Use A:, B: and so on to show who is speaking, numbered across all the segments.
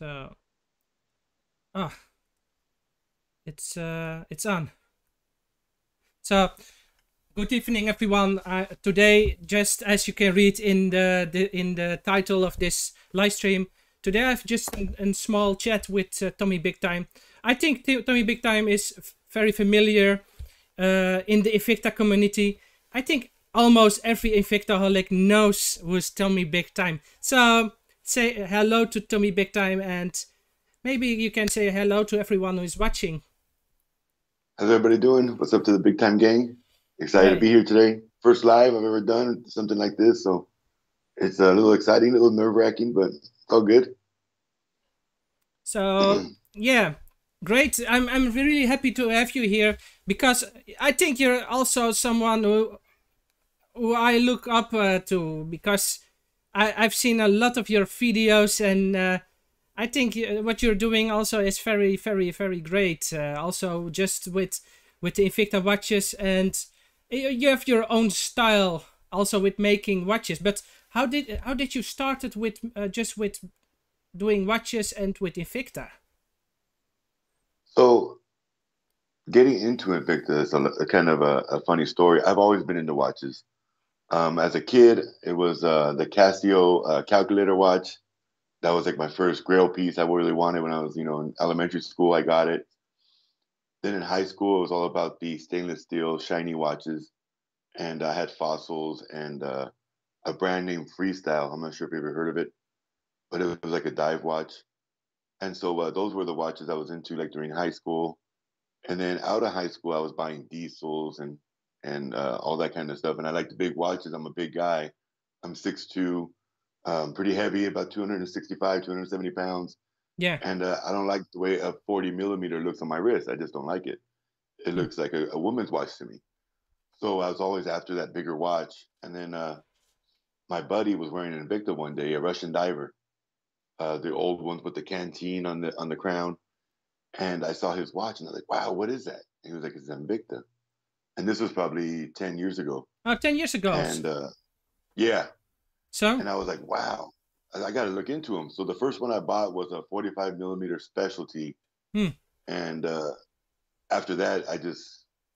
A: So, oh, it's on. So, good evening, everyone. Today, just as you can read in the title of this live stream, today I've just a small chat with Tommy Big Time. I think Tommy Big Time is very familiar in the Invicta community. I think almost every Invictaholic knows who's Tommy Big Time. So say hello to Tommy Big Time, and maybe you can say hello to everyone who is watching.
B: How's everybody doing? What's up to the Big Time Gang? Excited to
A: Hey.
B: be here today. First live I've ever done something like this, so it's a little exciting, a little nerve-wracking, but it's all good.
A: So yeah, great. I'm really happy to have you here because I think you're also someone who I look up to, because I've seen a lot of your videos, and I think what you're doing also is very, very, very great. Also, just with the Invicta watches, and you have your own style also with making watches. But how did you started with just with doing watches and with Invicta?
B: So getting into Invicta is a kind of a funny story. I've always been into watches. As a kid, it was the Casio calculator watch. That was like my first grail piece I really wanted when I was, in elementary school. I got it. Then in high school, it was all about the stainless steel shiny watches, and I had fossils and a brand name Freestyle. I'm not sure if you ever heard of it, but it was like a dive watch. And so those were the watches I was into like during high school. And then out of high school, I was buying diesels and all that kind of stuff. And I like the big watches. I'm a big guy. I'm 6'2", pretty heavy, about 265, 270 pounds.
A: Yeah.
B: And I don't like the way a 40 millimeter looks on my wrist. I just don't like it. It
A: Hmm.
B: looks like a woman's watch to me. So I was always after that bigger watch. And then my buddy was wearing an Invicta one day, a Russian diver, the old ones with the canteen on the crown. And I saw his watch, and I was like, "Wow, what is that?" And he was like, "It's Invicta." And this was probably 10 years ago.
A: Oh, 10 years ago.
B: And yeah,
A: So
B: and I was like, "Wow, I got to look into them." So the first one I bought was a 45 millimeter specialty,
A: hmm.
B: and after that,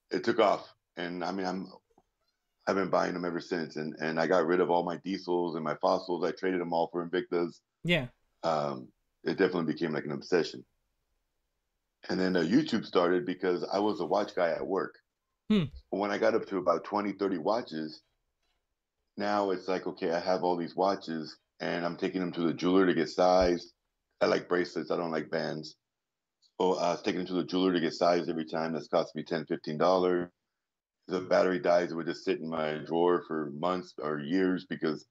B: it took off. And I mean, I've been buying them ever since, and I got rid of all my diesels and my fossils. I traded them all for Invictas.
A: Yeah.
B: Um, it definitely became like an obsession. And then YouTube started because I was a watch guy at work.
A: Hmm.
B: But when I got up to about 20, 30 watches, now it's like, okay, I have all these watches and I'm taking them to the jeweler to get sized. I like bracelets. I don't like bands. So I was taking them to the jeweler to get sized every time. That's cost me $10, $15. The battery dies. It would just sit in my drawer for months or years because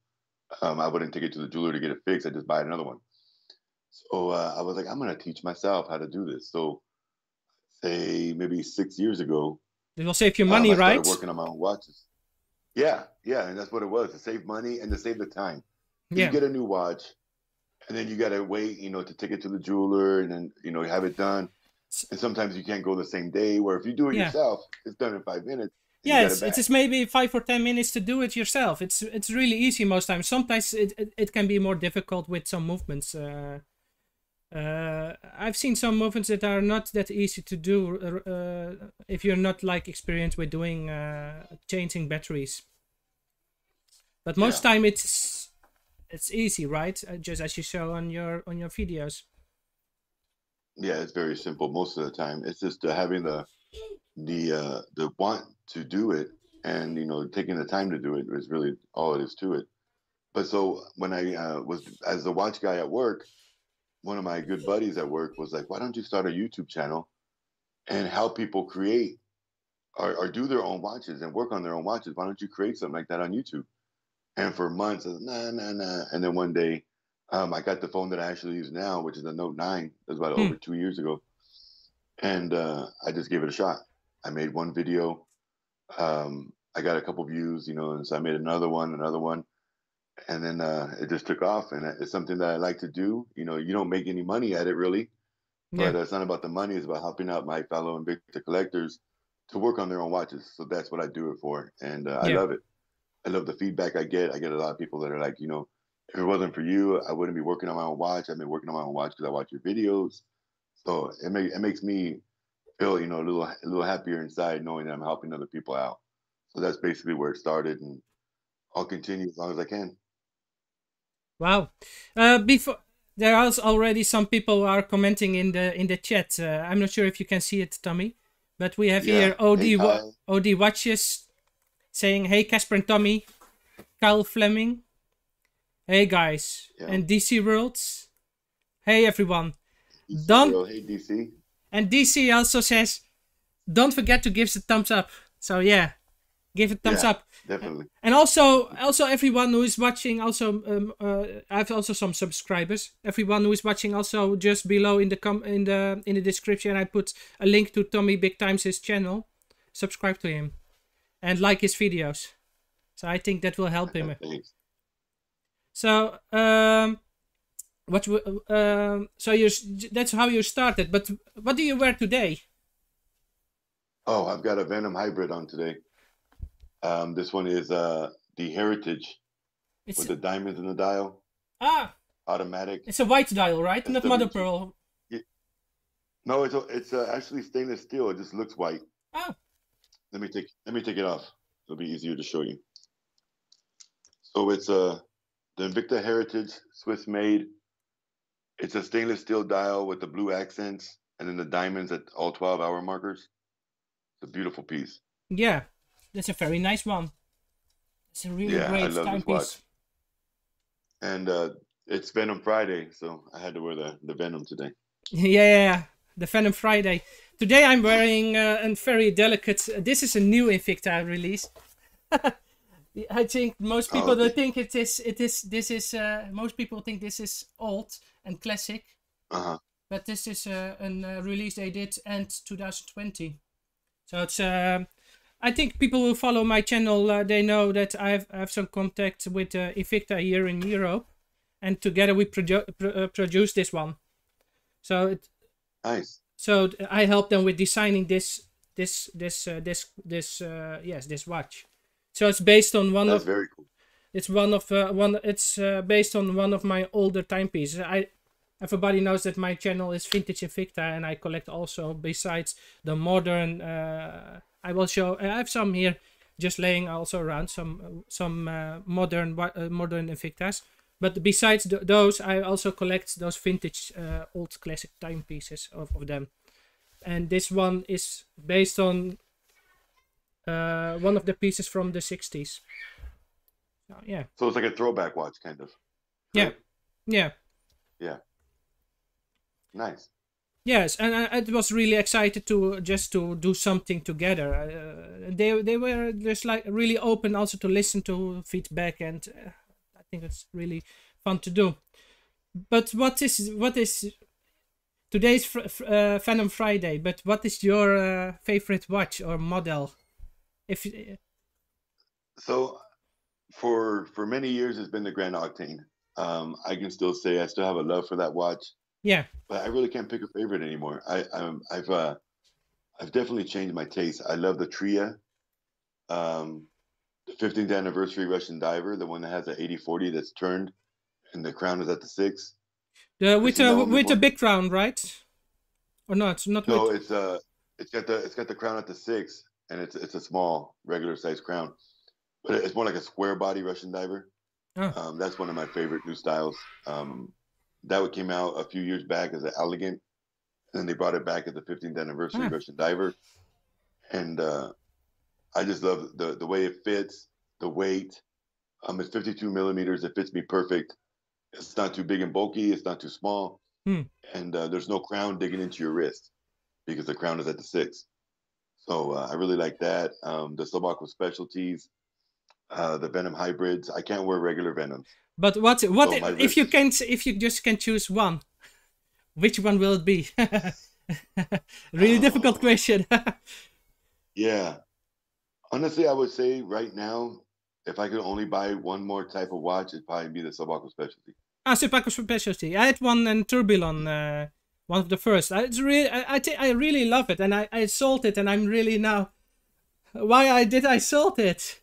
B: I wouldn't take it to the jeweler to get it fixed. I just buy another one. So I was like, I'm going to teach myself how to do this. So say maybe 6 years ago,
A: It will save you money,
B: I started
A: right?
B: working on my own watches. Yeah, yeah, and that's what it was, to save money and to save the time. You
A: Yeah.
B: get a new watch, and then you got to wait, to take it to the jeweler, and then have it done. And sometimes you can't go the same day. Where if you do it
A: Yeah.
B: yourself, it's done in 5 minutes, and you
A: Yeah,
B: got it
A: it
B: back.
A: is maybe 5 or 10 minutes to do it yourself. It's really easy most times. Sometimes it can be more difficult with some movements. I've seen some movements that are not that easy to do if you're not like experienced with doing changing batteries. But most
B: Yeah,
A: time it's easy, right? Just as you show on your videos.
B: yeah, it's very simple most of the time. It's just having the want to do it, and taking the time to do it is really all it is to it. But so when I was as a watch guy at work, one of my good buddies at work was like, "Why don't you start a YouTube channel and help people create or do their own watches and work on their own watches? Why don't you create something like that on YouTube?" And for months, I was nah, nah, nah. And then one day, I got the phone that I actually use now, which is a Note 9. That was about
A: Hmm.
B: over 2 years ago, and I just gave it a shot. I made one video. I got a couple views, and so I made another one, and then it just took off. And it's something that I like to do. You don't make any money at it really,
A: Yeah.
B: but it's not about the money. It's about helping out my fellow Invicta collectors to work on their own watches. So that's what I do it for, and I
A: Yeah.
B: love it. I love the feedback I get. I get a lot of people that are like, If it wasn't for you, I wouldn't be working on my own watch. I've been working on my own watch because I watch your videos. So it makes me feel, you know, a little happier inside knowing that I'm helping other people out. So that's basically where it started, and I'll continue as long as I can.
A: Wow. Before there are already some people are commenting in the chat. I'm not sure if you can see it, Tommy, but we have
B: Yeah.
A: here OD
B: Hey, Kai.
A: OD Watches saying, "Hey Casper and Tommy, Kyle Fleming, hey guys,
B: Yeah.
A: and DC Worlds, hey everyone."
B: DC
A: Don't
B: World. Hey, DC.
A: and DC also says, "Don't forget to give the thumbs up." So yeah, give it thumbs
B: Yeah,
A: up.
B: definitely.
A: And also everyone who is watching, also I have also some subscribers. Everyone who is watching, also just below in the description, I put a link to Tommy Big Times' channel. Subscribe to him and like his videos. So I think that will help him.
B: Thanks.
A: So so that's how you started. But what do you wear today?
B: Oh, I've got a Venom hybrid on today. This one is the Heritage with the diamonds in the dial.
A: Ah,
B: automatic.
A: it's a white dial, right? Not mother pearl.
B: No, it's actually stainless steel. It just looks white.
A: Oh.
B: Let me take it off. It'll be easier to show you. So it's the Invicta Heritage, Swiss made. It's a stainless steel dial with the blue accents and then the diamonds at all 12-hour markers. It's a beautiful piece.
A: Yeah, that's a very nice one. It's a really great timepiece.
B: And it's Venom Friday, so I had to wear the Venom today.
A: Yeah, the Venom Friday. Today I'm wearing a very delicate. This is a new Invicta release. I think most people don't think this is. Most people think this is old and classic. But this is a release they did end 2020. So it's. I think people who follow my channel, they know that I have some contact with Invicta here in Europe, and together we produce this one. So
B: nice.
A: So I helped them with designing this watch. So it's based on one
B: That's
A: of.
B: Very cool.
A: It's based on one of my older timepieces. Everybody knows that my channel is Vintage Invicta, and I collect also, besides the modern. I will show. I have some here, just laying also around some modern Invictas. But besides those, I also collect those vintage old classic timepieces of them. And this one is based on one of the pieces from the 60s. So, yeah.
B: So it's like a throwback watch, kind of.
A: Right? Yeah.
B: Nice.
A: Yes, and I was really excited to do something together. They were just like really open also to listen to feedback, and I think it's really fun to do. But what is today's Venom Friday? But what is your favorite watch or model?
B: So for many years it's been the Grand Octane. I can still say I still have a love for that watch.
A: Yeah.
B: But I really can't pick a favorite anymore. I've definitely changed my taste. I love the Tria, the 15th anniversary Russian diver, the one that has the 8040 that's turned, and the crown is at the 6.
A: With the big crown, right? Or not? Not.
B: No, it's got the crown at the 6, and it's a small regular size crown, but it's more like a square body Russian diver.
A: Oh.
B: That's one of my favorite new styles. That came out a few years back as an elegant, and then they brought it back at the 15th anniversary Russian diver, and I just love the way it fits, the weight. It's 52 millimeters. It fits me perfect. It's not too big and bulky. It's not too small, and there's no crown digging into your wrist because the crown is at the 6. So I really like that. The Sobako specialties, the Venom hybrids. I can't wear regular Venoms.
A: But what if you just can choose one? Which one will it be? Really difficult question.
B: Yeah. Honestly, I would say right now, if I could only buy one more type of watch, it'd probably be the Sobako specialty.
A: Sobako specialty. I had one in Tourbillon, one of the first. I really love it, and I sold it, and I'm really now. Why I sold it?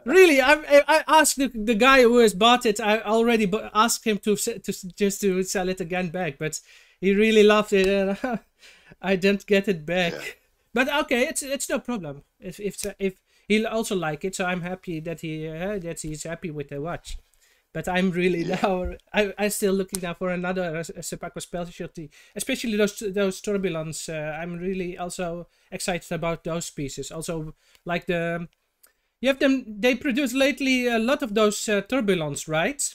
A: Really, I asked the guy who has bought it. I already asked him to just to sell it again back, but he really loved it, and I didn't get it back.
B: Yeah.
A: But okay, it's no problem. If he'll also like it, so I'm happy that he's happy with the watch. But I'm really now I'm still looking now for another Sepaco specialty, especially those turbulence. I'm really also excited about those pieces. Also, like you have them. They produce lately a lot of those turbulence, right?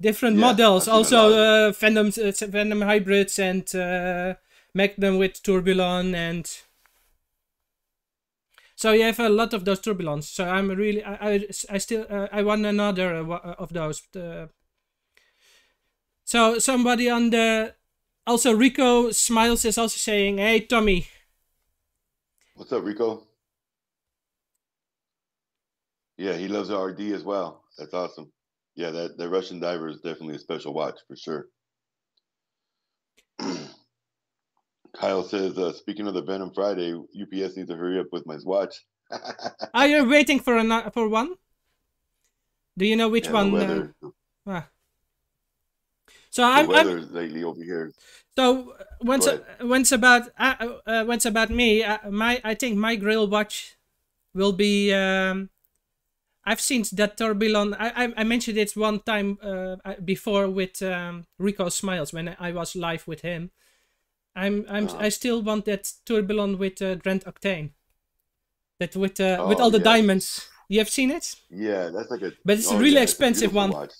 A: Different models,
B: I've seen a lot of
A: also Venom hybrids and Magnum with turbulon, and so you have a lot of those turbulence. So I'm really I still I want another of those. So somebody on the also Rico Smiles is also saying, "Hey Tommy."
B: What's up, Rico? Yeah, he loves the RD as well. That's awesome. Yeah, that Russian diver is definitely a special watch for sure. Kyle says, speaking of the Venom Friday, UPS needs to hurry up with my watch.
A: Are you waiting for one? Do you know which one?
B: The weather.
A: So
B: the weather lately over here.
A: So once about me, I think my grill watch will be. I've seen that Tourbillon. I mentioned it one time before with Rico Smiles when I was live with him. I still want that Tourbillon with Grand Octane. That with all the diamonds. You have seen it?
B: Yeah, that's like a.
A: But it's a really expensive one.
B: Watch.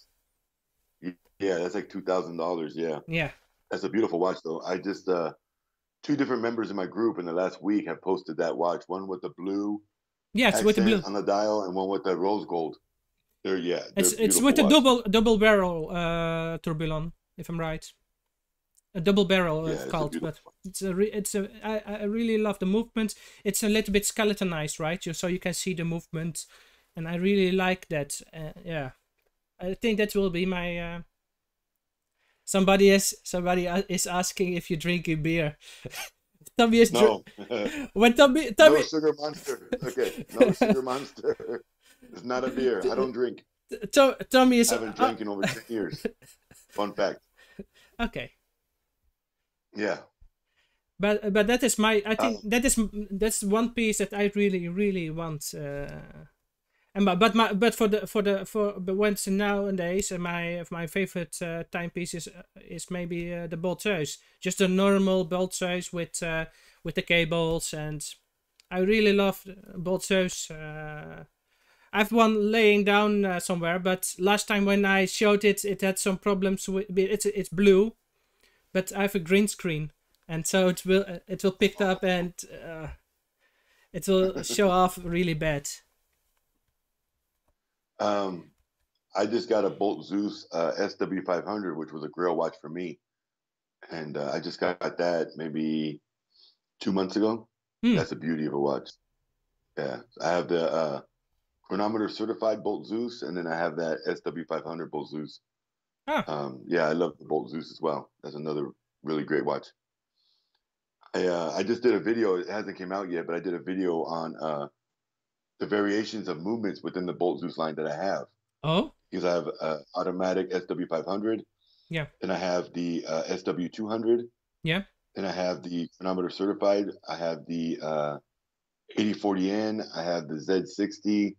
B: Yeah, that's like $2,000. Yeah.
A: Yeah.
B: That's a beautiful watch, though. I just 2 different members in my group in the last week have posted that watch. One with the blue.
A: Yeah, it's with the blue
B: on the dial, and one with the rose gold.
A: It's with a double barrel tourbillon, if I'm right. A double barrel it's called, but I really love the movement. It's a little bit skeletonized, right? So you can see the movement, and I really like that. Yeah, I think that will be my. Somebody is asking if you drink a beer. Tommy is when Tommy
B: no sugar monster. Okay, no sugar monster. It's not a beer. I don't drink.
A: Tommy is.
B: I haven't drank in over 10 years. Fun fact.
A: Okay.
B: Yeah.
A: But that is my. I think that's one piece that I really want. But once nowadays my favorite timepiece is maybe the Boltzeus, just a normal Boltzeus with the cables, and I really love Boltzeus. I've one laying down somewhere, but last time when I showed it, it had some problems with it's blue, but I have a green screen, and so it will pick up and it will show off really bad.
B: I just got a Bolt Zeus SW500, which was a grill watch for me, and I just got that maybe 2 months ago. That's the beauty of a watch. Yeah, I have the chronometer certified Bolt Zeus, and then I have that SW500 Bolt Zeus. Yeah, I love the Bolt Zeus as well. That's another really great watch. I just did a video. It hasn't came out yet, but I did a video on the variations of movements within the Bolt Zeus line that I have.
A: Oh.
B: Because I have automatic SW500.
A: Yeah.
B: Then I have the SW200.
A: Yeah.
B: Then I have the chronometer certified. I have the 8040N. I have the Z60.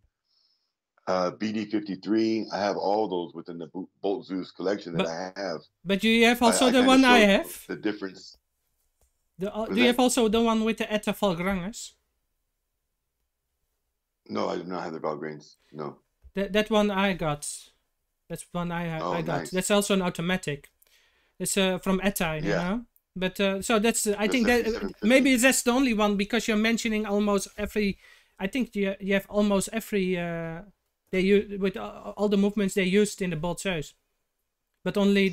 B: BD53. I have all those within the Bolt Zeus collection that I have.
A: But you have also the one I have.
B: The difference.
A: Do you have also the one with the Etta Valgranges?
B: No, I do not have the Valgranges. No.
A: That one I got. That's one I got. Nice. That's also an automatic. It's from Etta, you know. But so that's I think that maybe that's the only one, because you're mentioning almost every. I think you have almost every. They use with all the movements they used in the Bolt Zeus, but only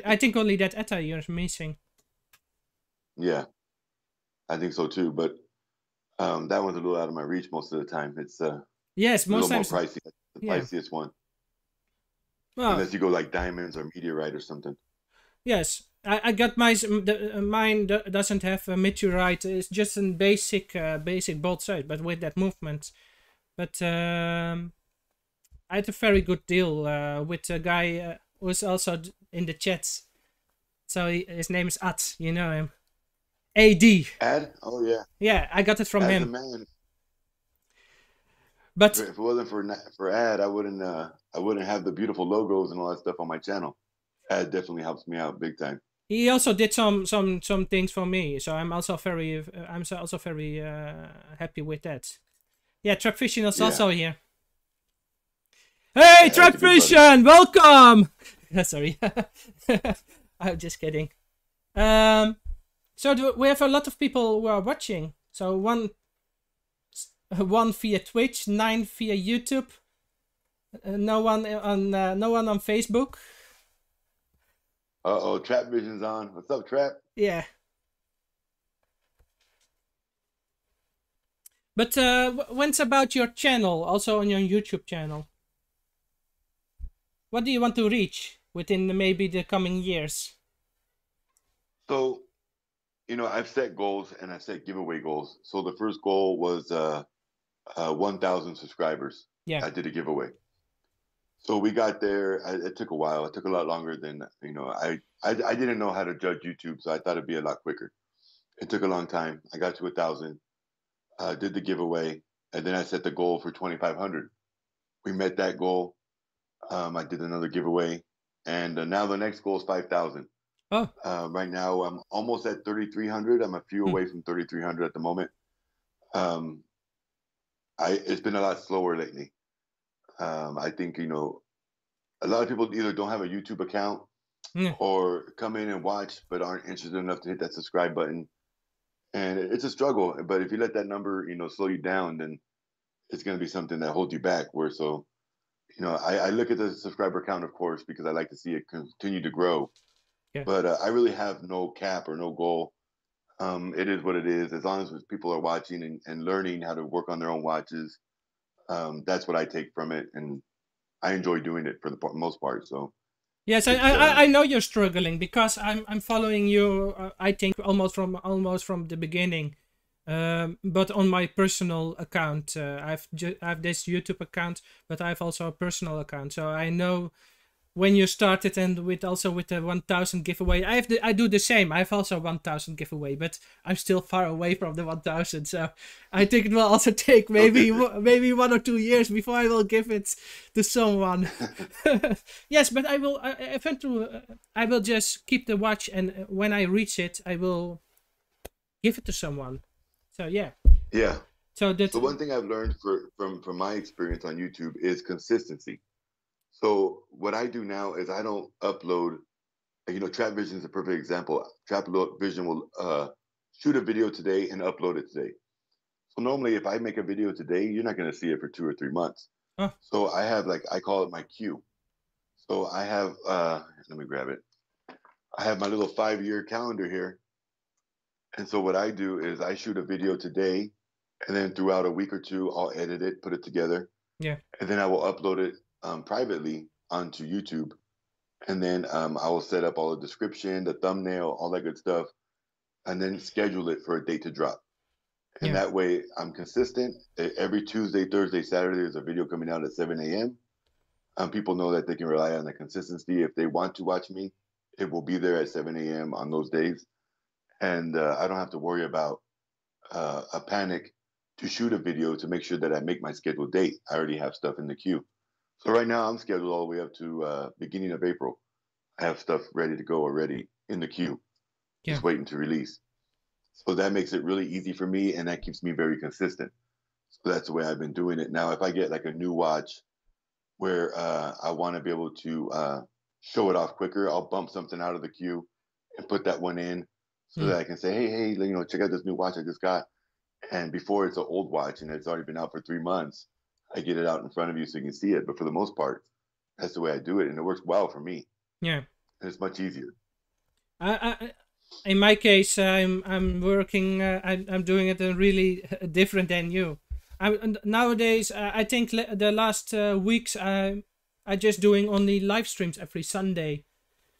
A: I think only that Etta you're missing.
B: Yeah, I think so too. But that one's a little out of my reach most of the time. It's
A: yes, most times
B: more pricey. The priciest one. Well, unless you go like diamonds or meteorite or something.
A: Yes, I got mine doesn't have a meteorite. It's just a basic Bolt Zeus, but with that movement. But I had a very good deal with a guy who's also in the chats. So his name is At. You know him. AD.
B: Ad? Oh yeah,
A: Yeah, I got it from
B: Ad's the
A: him.
B: man.
A: But
B: If it wasn't for Ad, I wouldn't have the beautiful logos and all that stuff on my channel. Ad definitely helps me out big time.
A: he also did some things for me, so I'm also very happy with that. Yeah, Trap Fishing is
B: Yeah,
A: also here. Hey,
B: Ad's
A: Trap
B: a good buddy.
A: Fishing, welcome. Sorry, I'm just kidding. So we have a lot of people who are watching. So one via Twitch, 9 via YouTube. No one on Facebook.
B: Uh-oh, Trap Vision's on. What's up, Trap?
A: Yeah. But when's about your channel, also on your YouTube channel? What do you want to reach within maybe the coming years?
B: So, I've set goals and I've set giveaway goals. So the first goal was 1,000 subscribers.
A: Yeah.
B: I did a giveaway. So we got there. It took a while. It took a lot longer than, I didn't know how to judge YouTube, so I thought it'd be a lot quicker. It took a long time. I got to 1,000, did the giveaway, and then I set the goal for 2,500. We met that goal. I did another giveaway, and now the next goal is 5,000.
A: Oh.
B: Right now, I'm almost at 3,300. I'm a few away from 3,300 at the moment. It's been a lot slower lately. I think, a lot of people either don't have a YouTube account or come in and watch but aren't interested enough to hit that subscribe button. And it's a struggle. But if you let that number, slow you down, then it's going to be something that holds you back. I look at the subscriber count, of course, because I like to see it continue to grow.
A: Yeah.
B: But I really have no cap or no goal. It is what it is. As long as people are watching and learning how to work on their own watches, that's what I take from it. And I enjoy doing it for the most part. So
A: yes, I know you're struggling because I'm following you. I think almost from the beginning, but on my personal account. I have this YouTube account, but I have also a personal account. So I know when you started, and with the 1,000 giveaway. I do the same. I have also 1,000 giveaway, but I'm still far away from the 1,000. So I think it will also take maybe 1 or 2 years before I will give it to someone. Yes, but I will eventually. I will just keep the watch, and when I reach it, I will give it to someone. So yeah.
B: Yeah.
A: So that's
B: the one thing I've learned from my experience on YouTube is consistency. So what I do now is I don't upload, Trap Vision is a perfect example. Trap Vision will shoot a video today and upload it today. So normally if I make a video today, you're not going to see it for 2 or 3 months.
A: Huh.
B: So I have I call it my queue. So I have, let me grab it. I have my little 5-year calendar here. And so what I do is I shoot a video today, and then throughout a week or two, I'll edit it, put it together.
A: Yeah.
B: And then I will upload it privately onto YouTube, and then I will set up all the description, the thumbnail, all that good stuff, and then schedule it for a date to drop. And that way I'm consistent. Every Tuesday, Thursday, Saturday, there's a video coming out at 7 a.m. People know that they can rely on the consistency. If they want to watch me, it will be there at 7 a.m. on those days. And I don't have to worry about a panic to shoot a video to make sure that I make my scheduled date. I already have stuff in the queue. So right now I'm scheduled all the way up to beginning of April. I have stuff ready to go already in the queue, just waiting to release. So that makes it really easy for me, and that keeps me very consistent. So that's the way I've been doing it. Now, if I get a new watch where I want to be able to show it off quicker, I'll bump something out of the queue and put that one in so that I can say, hey, check out this new watch I just got. And before it's an old watch and it's already been out for 3 months, I get it out in front of you so you can see it. But for the most part, that's the way I do it, and it works well for me.
A: Yeah,
B: and it's much easier.
A: In my case, I'm working. I'm doing it really different than you. Nowadays, I think the last weeks, I just doing only live streams every Sunday,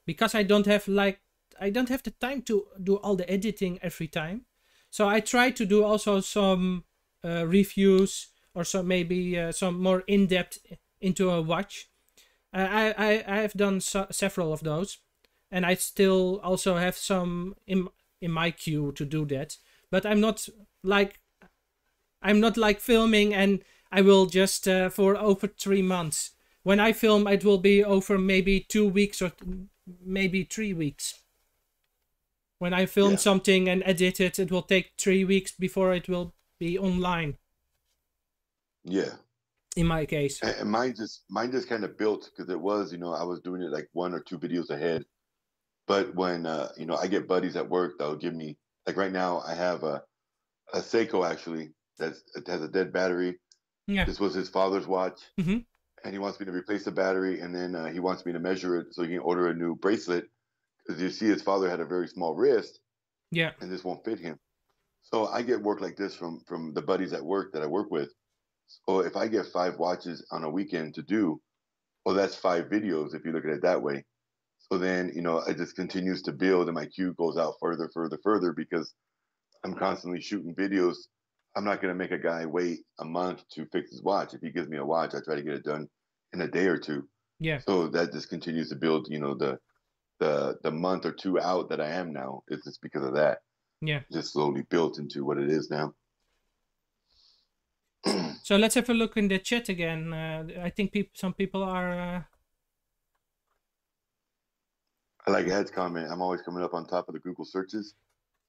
A: because I don't have the time to do all the editing every time. So I try to do also some reviews or so maybe some more in depth into a watch. I have done several of those, and I still also have some in my queue to do that. But I'm not like filming and I will just for over 3 months. When I film, it will be over maybe 2 weeks or maybe 3 weeks. When I film something and edit it, it will take 3 weeks before it will be online.
B: Yeah.
A: In my case.
B: And mine just kind of built because it was, I was doing it like 1 or 2 videos ahead. But when I get buddies at work that'll give me, like right now I have a Seiko actually it has a dead battery.
A: Yeah.
B: This was his father's watch.
A: Mm-hmm.
B: And he wants me to replace the battery, and then he wants me to measure it so he can order a new bracelet. Because you see, his father had a very small wrist,
A: yeah,
B: and this won't fit him. So I get work like this from the buddies at work that I work with. So if I get 5 watches on a weekend to do, well, that's 5 videos if you look at it that way. So then it just continues to build, and my queue goes out further, further, further because I'm constantly shooting videos. I'm not going to make a guy wait a month to fix his watch. If he gives me a watch, I try to get it done in a day or 2.
A: Yeah.
B: So that just continues to build, the month or 2 out that I am now. It's just because of that.
A: Yeah.
B: Just slowly built into what it is now.
A: So let's have a look in the chat again. I think some people are.
B: I like Ed's comment. I'm always coming up on top of the Google searches.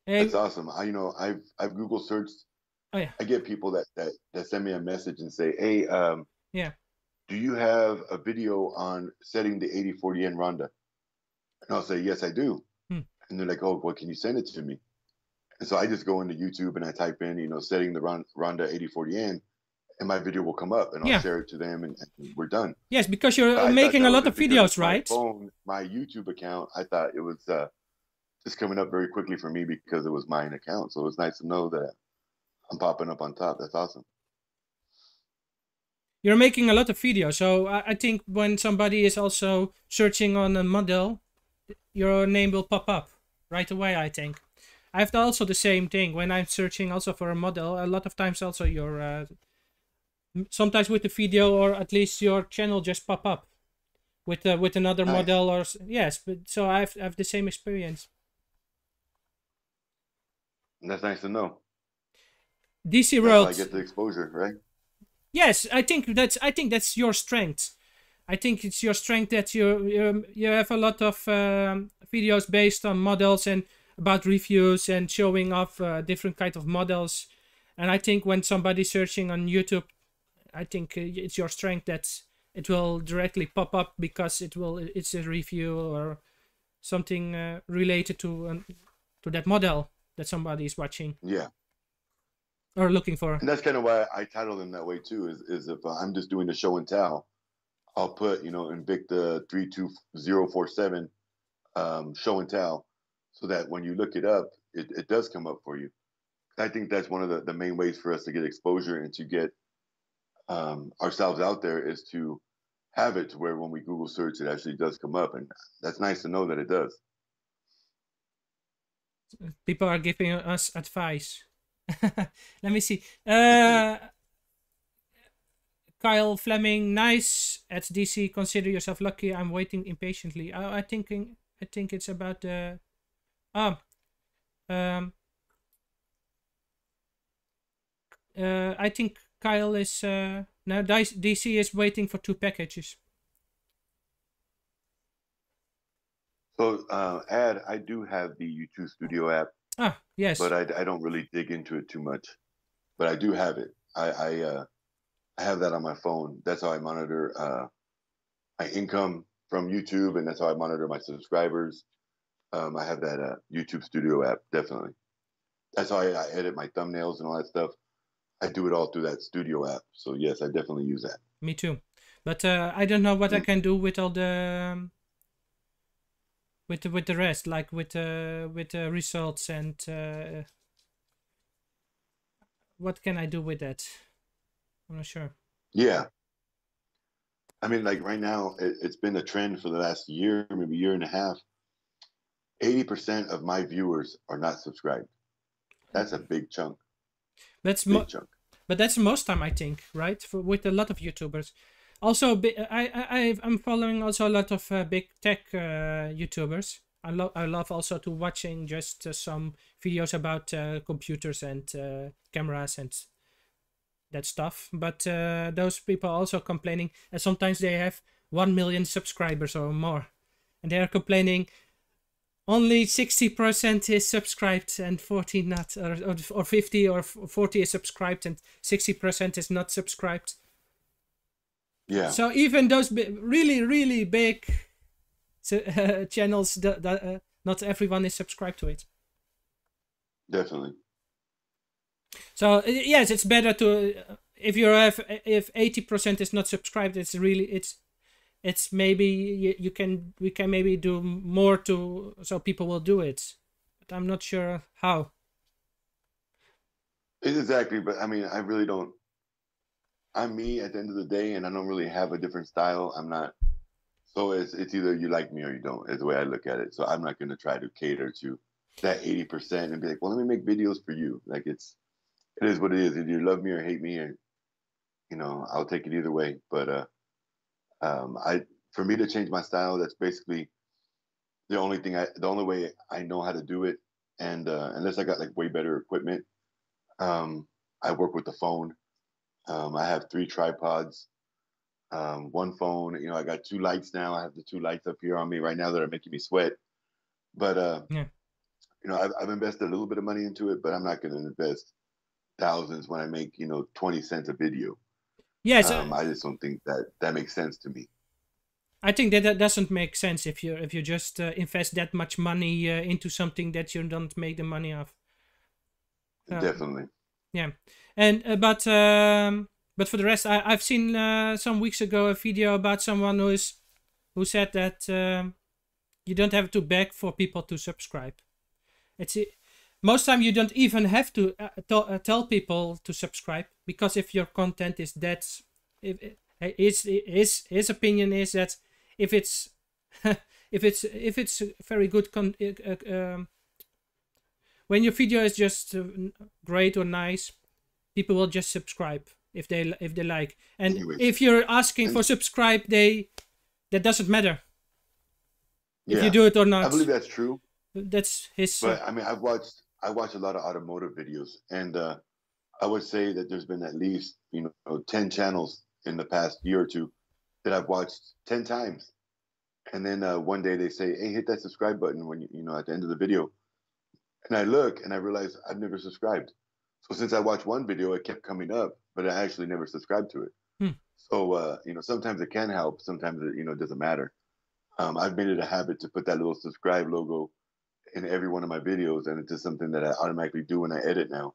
B: That's awesome. I've Google searched.
A: Oh yeah.
B: I get people that send me a message and say, "Hey,
A: yeah,
B: do you have a video on setting the 8040N Ronda?" And I'll say, "Yes, I do." And they're like, "Oh, well, can you send it to me?" And so I just go into YouTube and I type in, setting the Ronda 8040N, and my video will come up, and I'll share it to them, and we're done.
A: Yes, because you're making a lot of videos, right?
B: My YouTube account, I thought it was just coming up very quickly for me because it was my account. So it's nice to know that I'm popping up on top. That's awesome.
A: You're making a lot of videos, so I think when somebody is also searching on a model, your name will pop up right away, I think. I have also the same thing when I'm searching also for a model. A lot of times also your sometimes with the video, or at least your channel just pop up with another model, or yes. But so I have the same experience.
B: That's nice to know.
A: DC World.
B: That's how I get the exposure, right?
A: Yes, I think that's your strength. I think it's your strength that you have a lot of videos based on models and about reviews and showing off different kind of models. And I think when somebody's searching on YouTube, I think it's your strength that it will directly pop up because it's a review or something related to that model that somebody is watching.
B: Yeah.
A: Or looking for.
B: And that's kind of why I title them that way too. Is if I'm just doing a show and tell, I'll put Invicta 32047 show and tell, so that when you look it up, it does come up for you. I think that's one of the main ways for us to get exposure and to get ourselves out there is to have it to where when we Google search, it actually does come up, and that's nice to know that it does.
A: People are giving us advice. Let me see. Kyle Fleming, nice at DC. Consider yourself lucky. I'm waiting impatiently. I think it's about the. I think Kyle is now DC is waiting for 2 packages.
B: So, I do have the YouTube Studio app.
A: Ah, yes.
B: But I don't really dig into it too much. But I do have it. I have that on my phone. That's how I monitor my income from YouTube, and that's how I monitor my subscribers. I have that YouTube Studio app, definitely. That's how I edit my thumbnails and all that stuff. I do it all through that Studio app. So yes, I definitely use that.
A: Me too. But I don't know what I can do with all the with the rest, like with the results and what can I do with that? I'm not sure.
B: Yeah. I mean, like right now, it's been a trend for the last year, maybe year and a half. 80% of my viewers are not subscribed. That's a big chunk.
A: That's
B: big chunk.
A: but that's most time, I think, right? With a lot of YouTubers. Also, I'm following also a lot of big tech YouTubers. I love also to watching just some videos about computers and cameras and that stuff. But those people are also complaining, and sometimes they have 1 million subscribers or more, and they are complaining only 60% is subscribed and 40 not, or 50 or 40 is subscribed and 60% is not subscribed.
B: Yeah.
A: So even those really, really big channels, not everyone is subscribed to it.
B: Definitely.
A: So yes, it's better to if 80% is not subscribed, it's maybe we can maybe do more to so people will do it, but I'm not sure how.
B: Exactly, but I mean, I really don't. I'm me at the end of the day, and I don't really have a different style. I'm not. So it's either you like me or you don't. Is the way I look at it. So I'm not going to try to cater to that 80% and be like, well, let me make videos for you. Like it is what it is. Either you love me or hate me, and I'll take it either way. But I for me to change my style, that's basically the only way I know how to do it. And unless I got like way better equipment, I work with the phone. I have 3 tripods, one phone. I got 2 lights now. I have the 2 lights up here on me right now that are making me sweat. But
A: Yeah.
B: I've invested a little bit of money into it, but I'm not going to invest thousands when I make 20 cents a video.
A: Yes,
B: I just don't think that makes sense to me.
A: I think that doesn't make sense if you just invest that much money into something that you don't make the money of.
B: Definitely.
A: Yeah, and but for the rest, I've seen some weeks ago a video about someone who said that you don't have to beg for people to subscribe. It's most time you don't even have to tell people to subscribe, because if your content is that, if his opinion is that if it's if it's very good when your video is just great or nice, people will just subscribe if they like. And
B: Anyways,
A: if you're asking for subscribe, that doesn't matter if you
B: yeah,
A: do it or
B: I
A: not.
B: believe that's true.
A: That's his.
B: But I mean, I watch a lot of automotive videos, and I would say that there's been at least 10 channels in the past year or two that I've watched 10 times, and then one day they say, "Hey, hit that subscribe button when at the end of the video," and I look and I realize I've never subscribed. So since I watched one video, it kept coming up, but I actually never subscribed to it.
A: Hmm.
B: So sometimes it can help, sometimes it doesn't matter. I've made it a habit to put that little subscribe logo in every one of my videos, and it's just something that I automatically do when I edit now.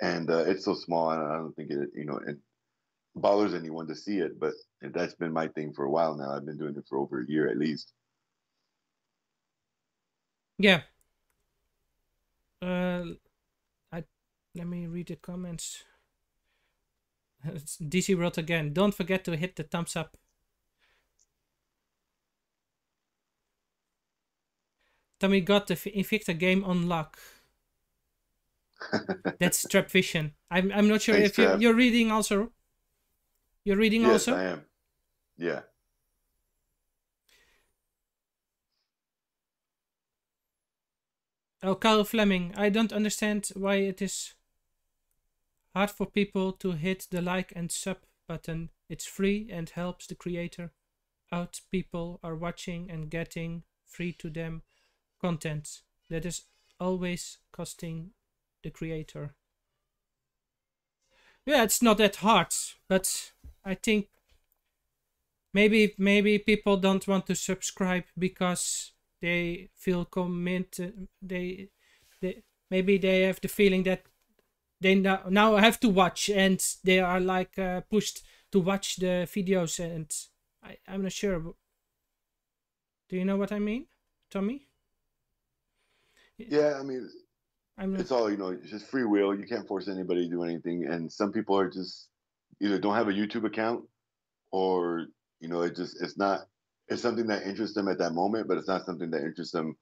B: And it's so small, I don't think it bothers anyone to see it. But that's been my thing for a while now. I've been doing it for over a year at least.
A: Yeah. I Let me read the comments. DC wrote again. Don't forget to hit the thumbs up. Tommy got the Invicta game on lock. That's Trap Vision. I'm not sure
B: Thanks,
A: if
B: Trap.
A: you're reading also. You're reading
B: Yes,
A: also?
B: I am. Yeah.
A: Oh, Carl Fleming. I don't understand why it is hard for people to hit the like and sub button. It's free and helps the creator out. People are watching and getting free to them content that is always costing the creator. Yeah, it's not that hard, but I think maybe people don't want to subscribe because they feel committed. They maybe they have the feeling that they now have to watch, and they are like pushed to watch the videos. And I'm not sure. Do you know what I mean, Tommy?
B: Yeah, I mean,
A: I'm not.
B: it's all, it's just free will. You can't force anybody to do anything. And some people are just either don't have a YouTube account, or, it's something that interests them at that moment, but it's not something that interests them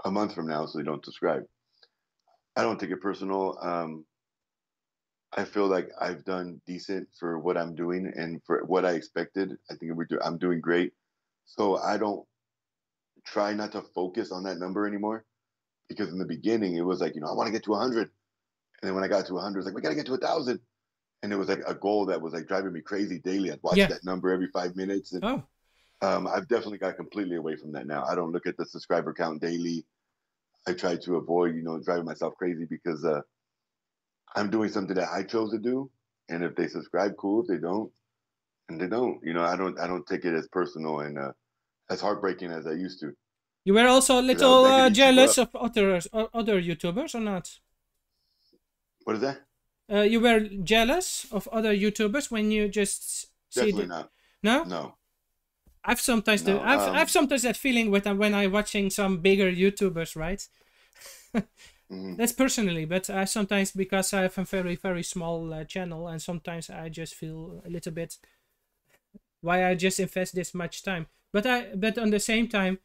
B: a month from now, so they don't subscribe. I don't take it personal. I feel like I've done decent for what I'm doing and for what I expected. I think I'm doing great. So I don't try not to focus on that number anymore because in the beginning it was like, I want to get to 100. And then when I got to 100, it's like, we got to get to 1,000. And it was like a goal that was like driving me crazy daily. I'd watch
A: Yeah.
B: that number every 5 minutes. And
A: Oh,
B: I've definitely got completely away from that now. I don't look at the subscriber count daily. I try to avoid, driving myself crazy because I'm doing something that I chose to do. And if they subscribe, cool. If they don't, and they don't, I don't take it as personal and as heartbreaking as I used to
A: you were also a
B: because
A: little
B: that could eat you
A: jealous
B: up.
A: of other YouTubers or not?
B: What is that?
A: You were jealous of other YouTubers when you just see
B: Definitely
A: the
B: not.
A: no.
B: No,
A: I've
B: no.
A: I've sometimes that feeling with when I'm watching some bigger YouTubers, right?
B: Mhm.
A: That's personally, but I sometimes because I have a very small channel, and sometimes I just feel a little bit why I just invest this much time. But on the same time,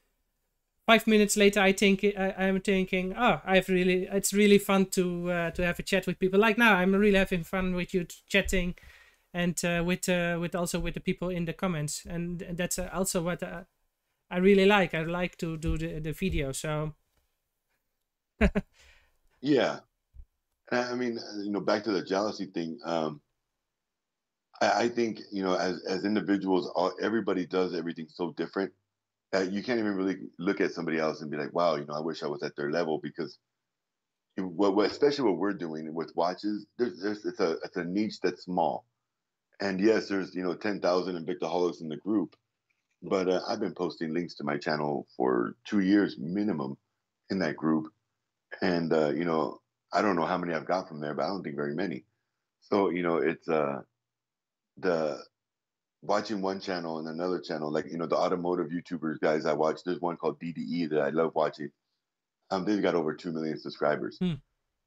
A: 5 minutes later, I'm thinking, oh, it's really fun to have a chat with people. Like now, I'm really having fun with you chatting, and with also with the people in the comments, and that's also what I really like. I like to do the video. So
B: Yeah. I mean, back to the jealousy thing. I think, as individuals, everybody does everything so different that you can't even really look at somebody else and be like, wow, I wish I was at their level because especially what we're doing with watches, it's a niche that's small. And yes, there's 10,000 Invictaholics in the group, but I've been posting links to my channel for 2 years minimum in that group, and I don't know how many I've got from there, but I don't think very many. So it's the watching one channel and another channel, like the automotive YouTubers guys I watch. There's one called DDE that I love watching. They've got over 2 million subscribers,
A: hmm,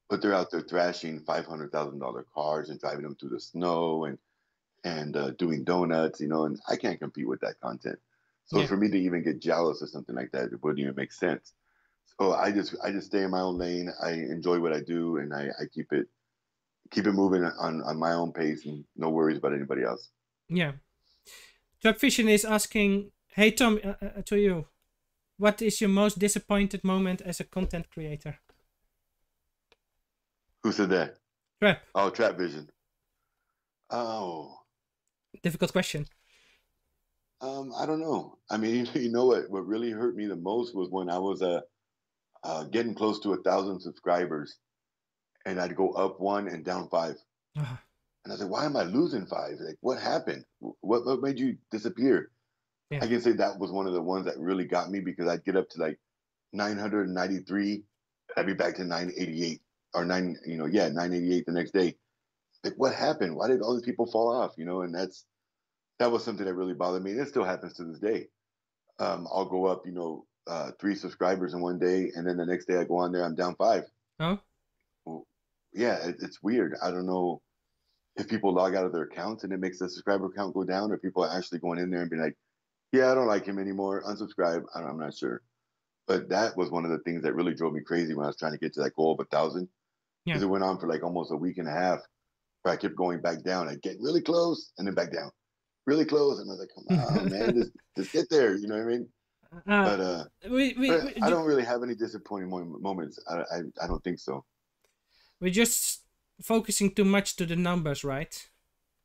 B: but they're out there thrashing $500,000 cars and driving them through the snow and doing donuts, and I can't compete with that content. So
A: yeah,
B: for me to even get jealous or something like that, it wouldn't even make sense. So I just stay in my own lane. I enjoy what I do, and I keep it moving on my own pace, and no worries about anybody else.
A: yeah. Chuck Vision is asking, hey Tom, to you, what is your most disappointed moment as a content creator?
B: Who said that?
A: Trap.
B: Oh, Trap Vision. Oh,
A: Difficult question.
B: I don't know. I mean, you know what really hurt me the most was when I was getting close to 1,000 subscribers, and I'd go up one and down five.
A: Ah,
B: And I was like, why am I losing five? Like, what happened? What made you disappear?
A: yeah.
B: I can say that was one of the ones that really got me because I'd get up to like 993, I'd be back to 988 or 988 the next day. Like, what happened? Why did all these people fall off? And that was something that really bothered me. And it still happens to this day. I'll go up, 3 subscribers in one day, and then the next day I go on there, I'm down five.
A: Oh,
B: Well, yeah, it's weird. I don't know if people log out of their accounts and it makes the subscriber count go down, or people are actually going in there and be like, yeah, I don't like him anymore, unsubscribe. I'm not sure. But that was one of the things that really drove me crazy when I was trying to get to that goal of 1,000,
A: yeah.
B: because it went on for like almost a week and a half where I kept going back down. I'd get really close and then back down, really close. And I was like, come on, man, just get there. You know what I mean?
A: uh,
B: But I
A: we
B: don't really have any disappointing moments. I don't think so.
A: we're just focusing too much to the numbers, right?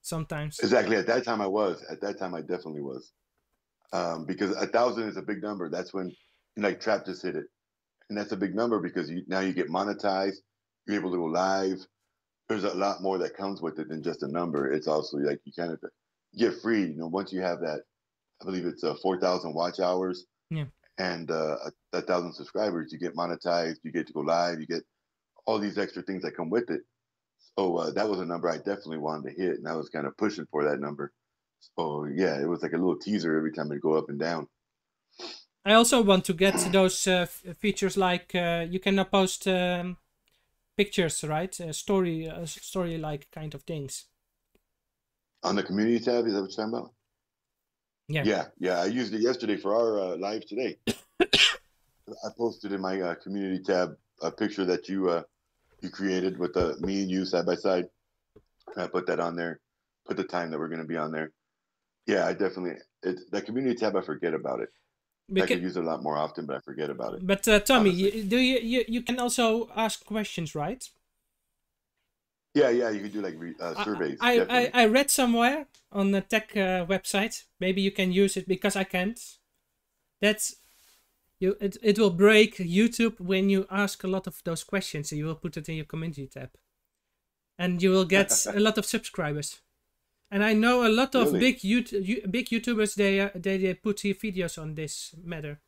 A: Sometimes.
B: Exactly. At that time, I was. At that time, I definitely was. Because 1,000 is a big number. That's when, like, Trap just hit it, and that's a big number because now you get monetized. You're able to go live. There's a lot more that comes with it than just a number. It's also like you kind of get free. Once you have that, I believe it's 4,000 watch hours
A: Yeah.
B: and 1,000 subscribers. You get monetized. You get to go live. You get all these extra things that come with it. So that was a number I definitely wanted to hit, and I was kind of pushing for that number. So yeah, it was like a little teaser every time it go up and down.
A: I also want to get those features like you can now post pictures, right? Story like kind of things.
B: On the community tab, is that what you're talking about?
A: Yeah.
B: Yeah. I used it yesterday for our live today. I posted in my community tab a picture that you created with me and you side by side. I put that on there, put the time that we're going to be on there. Yeah, I definitely, that community tab, I forget about it. I could use it a lot more often, but I forget about it.
A: But Tommy, you can also ask questions, right?
B: Yeah, you could do like surveys.
A: I read somewhere on the tech website. Maybe you can use it because I can't. That's you. It will break YouTube when you ask a lot of those questions. You will put it in your community tab, and you will get a lot of subscribers. And I know a lot of big YouTubers. They put videos on this matter.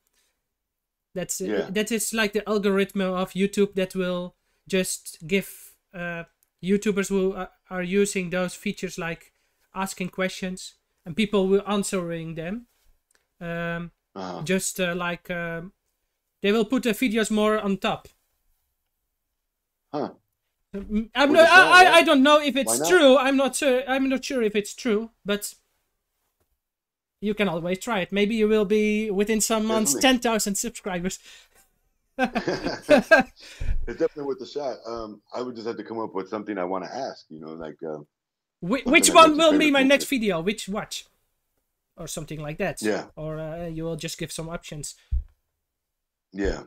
A: That is like the algorithm of YouTube that will just give YouTubers who are using those features like asking questions and people will answering them. Just like they will put the videos more on top.
B: Huh.
A: I don't know if it's true. I'm not sure if it's true, but you can always try it. Maybe you will be within some months 10,000 subscribers.
B: It's definitely worth a shot. I would just have to come up with something I want to ask. Like
A: which one will be my next video? Which watch, or something like that.
B: Yeah.
A: Or you will just give some options.
B: Yeah,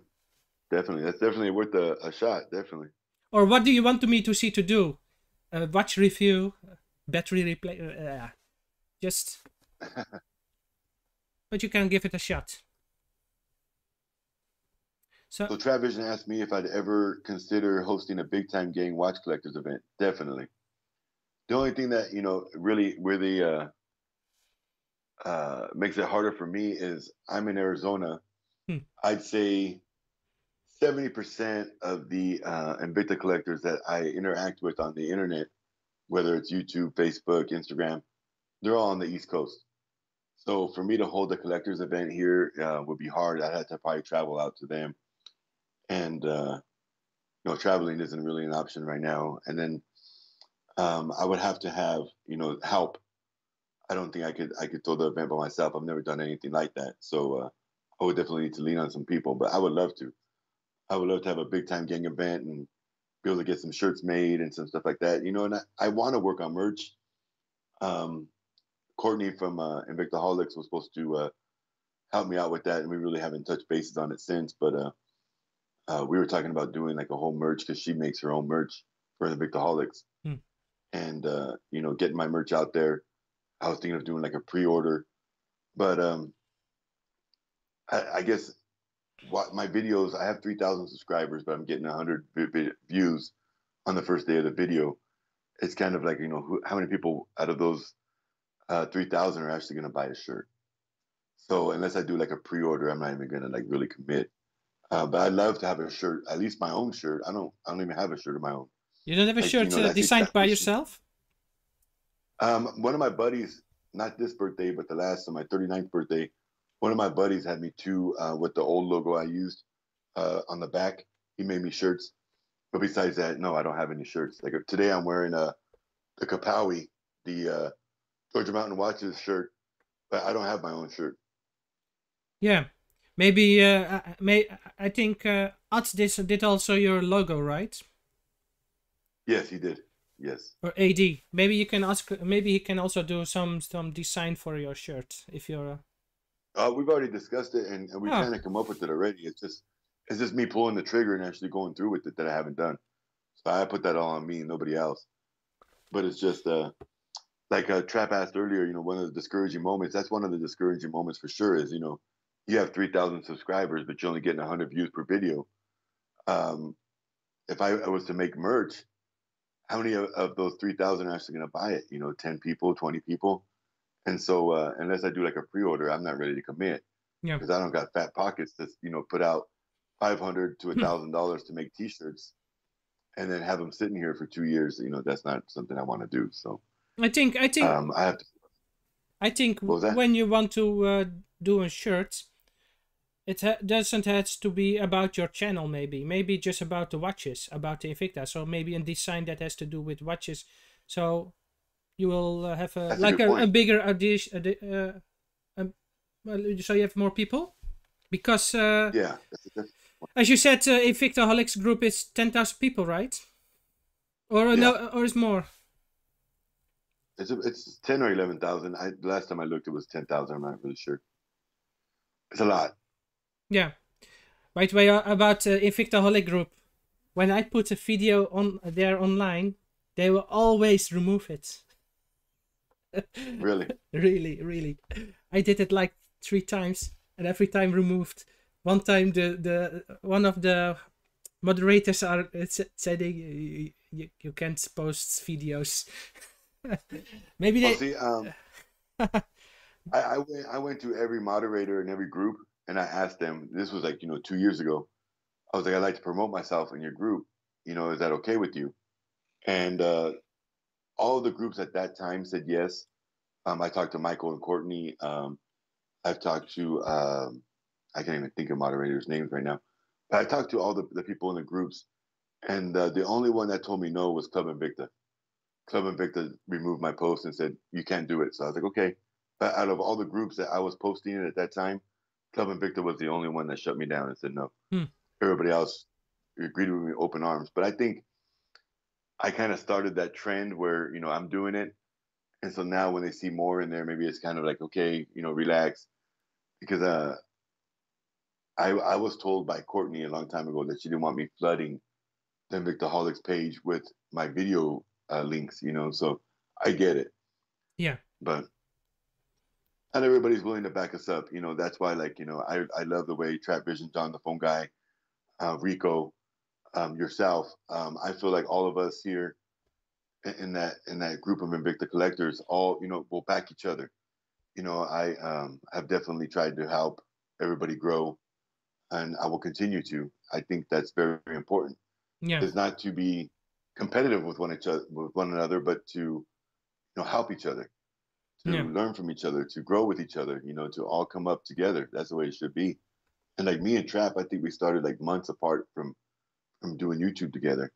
B: definitely. That's definitely worth a shot. Definitely.
A: Or what do you want me to see to do? Watch review, battery replay. Just. But you can give it a shot. So
B: Travision asked me if I'd ever consider hosting a big time gang watch collectors event. Definitely. The only thing that really makes it harder for me is I'm in Arizona. I'd say 70% of the Invicta collectors that I interact with on the internet, whether it's YouTube, Facebook, Instagram, they're all on the East Coast. So for me to hold a collectors event here would be hard. I'd have to probably travel out to them. And, traveling isn't really an option right now. And then I would have to have, help. I don't think I could throw the event by myself. I've never done anything like that. So I would definitely need to lean on some people, but I would love to. I would love to have a big time gang event and be able to get some shirts made and some stuff like that. And I want to work on merch. Courtney from Invictaholics was supposed to help me out with that, and we really haven't touched bases on it since. But we were talking about doing like a whole merch because she makes her own merch for Invictaholics, and getting my merch out there. I was thinking of doing like a pre-order, but I guess my videos, I have 3,000 subscribers, but I'm getting 100 views on the first day of the video. It's kind of like, how many people out of those 3,000 are actually going to buy a shirt? So unless I do like a pre-order, I'm not even going to like really commit. But I'd love to have a shirt, at least my own shirt. I don't even have a shirt of my own.
A: You don't have a shirt designed by yourself?
B: One of my buddies, not this birthday, but the last, on my 39th birthday, one of my buddies had me two with the old logo I used on the back. He made me shirts. But besides that, no, I don't have any shirts. Like today I'm wearing the Kapowie, the Georgia Mountain Watches shirt, but I don't have my own shirt.
A: Yeah. Maybe, I think Ats did also your logo, right?
B: Yes, he did. Yes.
A: Or AD. Maybe you can ask. Maybe he can also do some design for your shirt if you're.
B: We've already discussed it, and we kind of come up with it already. It's just me pulling the trigger and actually going through with it that I haven't done. So I put that all on me, nobody else. But it's just like Trap asked earlier. One of the discouraging moments. That's one of the discouraging moments for sure. Is you have 3,000 subscribers, but you're only getting 100 views per video. If I was to make merch, how many of those 3,000 are actually going to buy it? 10 people, 20 people. And so unless I do like a pre-order, I'm not ready to commit.
A: Yeah.
B: Because I don't got fat pockets to, put out $500 to $1,000 to make T-shirts and then have them sitting here for 2 years. That's not something I want to do. So
A: I think
B: I have to.
A: I think when you want to do a shirt, it doesn't have to be about your channel. Maybe just about the watches, about the Invicta. So maybe a design that has to do with watches. So you will have a bigger audition. So you have more people, because
B: yeah,
A: as you said, Invictaholics group is 10,000 people, right? Or no, or is more?
B: It's 10 or 11,000. The last time I looked, it was 10,000. I'm not really sure. It's a lot.
A: Yeah. By the way, about Invicta Holy Group, when I put a video on there online, they will always remove it.
B: Really?
A: Really, really. I did it like 3 times, and every time removed. One time, the one of the moderators are said you can't post videos. Maybe
B: Well,
A: they.
B: see, I went to every moderator in every group, and I asked them. This was like 2 years ago. I was like, I'd like to promote myself in your group. Is that okay with you? And all the groups at that time said yes. I talked to Michael and Courtney. I've talked to I can't even think of moderators' names right now, but I talked to all the people in the groups, and the only one that told me no was Club Invicta. Club Invicta removed my post and said you can't do it. So I was like, okay. But out of all the groups that I was posting in at that time, Club Invicta was the only one that shut me down and said no.
A: Hmm.
B: Everybody else agreed with me open arms. But I think I kind of started that trend where I'm doing it, and so now when they see more in there, maybe it's kind of like, okay, relax, because I was told by Courtney a long time ago that she didn't want me flooding the Invictaholics page with my video links, so I get it,
A: Yeah.
B: but not everybody's willing to back us up. That's why, like, I love the way Trap Vision, John the Phone Guy, Rico, yourself. I feel like all of us here in that group of Invicta collectors, all will back each other. I have definitely tried to help everybody grow, and I will continue to. I think that's very, very important.
A: Yeah.
B: Is not to be competitive with one another, but to help each other,
A: Yeah.
B: to learn from each other, to grow with each other. To all come up together. That's the way it should be. And like me and Trap, I think we started like months apart from doing YouTube together.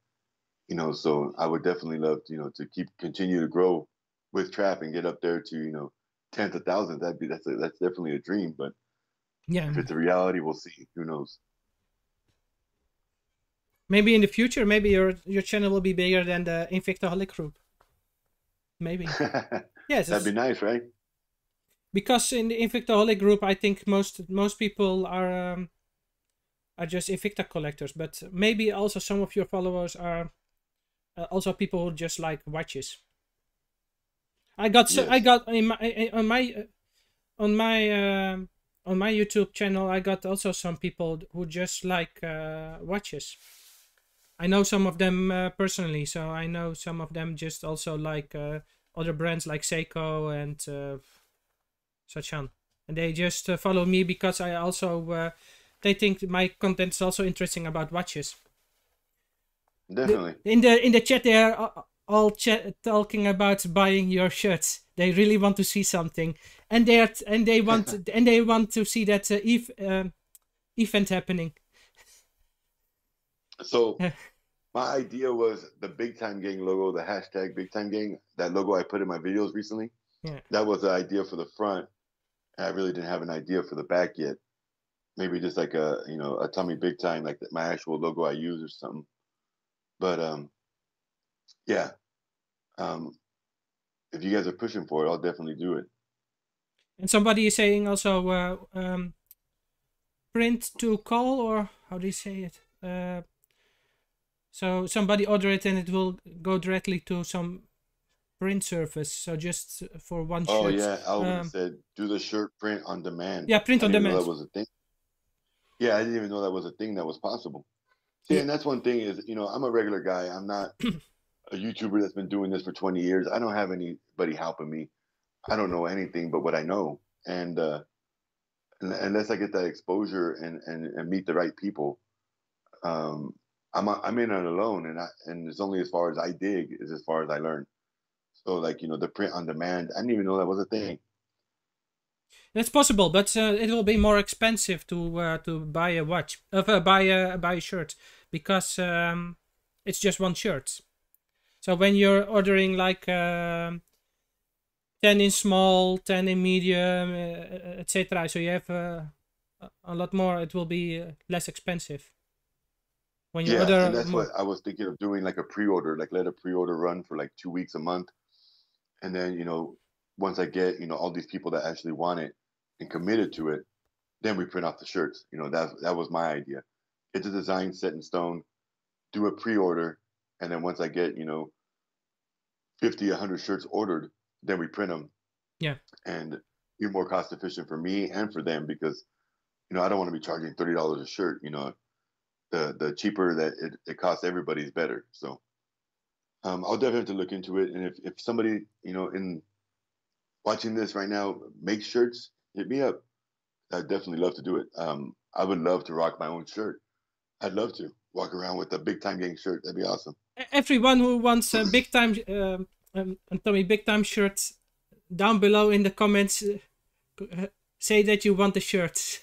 B: So I would definitely love to continue to grow with Trap and get up there to tens of thousands. That's definitely a dream. But
A: Yeah.
B: if it's a reality, we'll see. Who knows?
A: Maybe in the future, maybe your channel will be bigger than the Invictaholic group. Maybe. Yes,
B: That'd be nice, right?
A: because in the Invictaholic group, I think most people are just Invicta collectors, but maybe also some of your followers are also people who just like watches. I got
B: Yes.
A: I got in on my on my YouTube channel. I got also some people who just like watches. I know some of them personally, so I know some of them just also like other brands like Seiko and such on, and they just follow me because I also they think my content is also interesting about watches.
B: Definitely.
A: In the chat, they are all talking about buying your shirts. They really want to see something, and they want to see that event happening.
B: So my idea was the Big Time Gang logo, the hashtag Big Time Gang. That logo I put in my videos recently.
A: Yeah.
B: That was the idea for the front. I really didn't have an idea for the back yet. Maybe just like a Tommy Big Time, like my actual logo I use or something. But yeah. If you guys are pushing for it, I'll definitely do it.
A: And somebody is saying also print to call, or how do you say it? So somebody order it and it will go directly to some print service. So just for one shirt.
B: Oh yeah, Alvin said do the shirt print on demand.
A: Yeah, print
B: I
A: on
B: didn't know
A: demand.
B: that was a thing. Yeah, I didn't even know that was a thing that was possible. See,
A: Yeah.
B: and that's one thing is, I'm a regular guy. I'm not a YouTuber that's been doing this for 20 years. I don't have anybody helping me. I don't know anything but what I know. And unless I get that exposure and meet the right people, I'm in it alone, and it's only as far as I dig is as far as I learn. So like the print on demand, I didn't even know that was a thing.
A: That's possible, but it will be more expensive to buy a watch, buy a shirt, because it's just one shirt. So when you're ordering like 10 in small, 10 in medium, etc., so you have a lot more, it will be less expensive. When you
B: Yeah,
A: order
B: and that's
A: more.
B: what I was thinking of doing, like a pre-order, like let a pre-order run for like 2 weeks, a month, And then, once I get, all these people that actually want it and committed to it, then we print off the shirts. That was my idea. Get the design set in stone, do a pre-order, and then once I get, 50, 100 shirts ordered, then we print them.
A: Yeah.
B: And be more cost efficient for me and for them, because, I don't want to be charging $30 a shirt. The cheaper that it costs everybody is better. So I'll definitely have to look into it. And if somebody, in watching this right now makes shirts, hit me up. I'd definitely love to do it. I would love to rock my own shirt. I'd love to walk around with a Big Time Gang shirt. That'd be awesome.
A: Everyone who wants a big time Tommy big time shirt, down below in the comments, say that you want the shirt.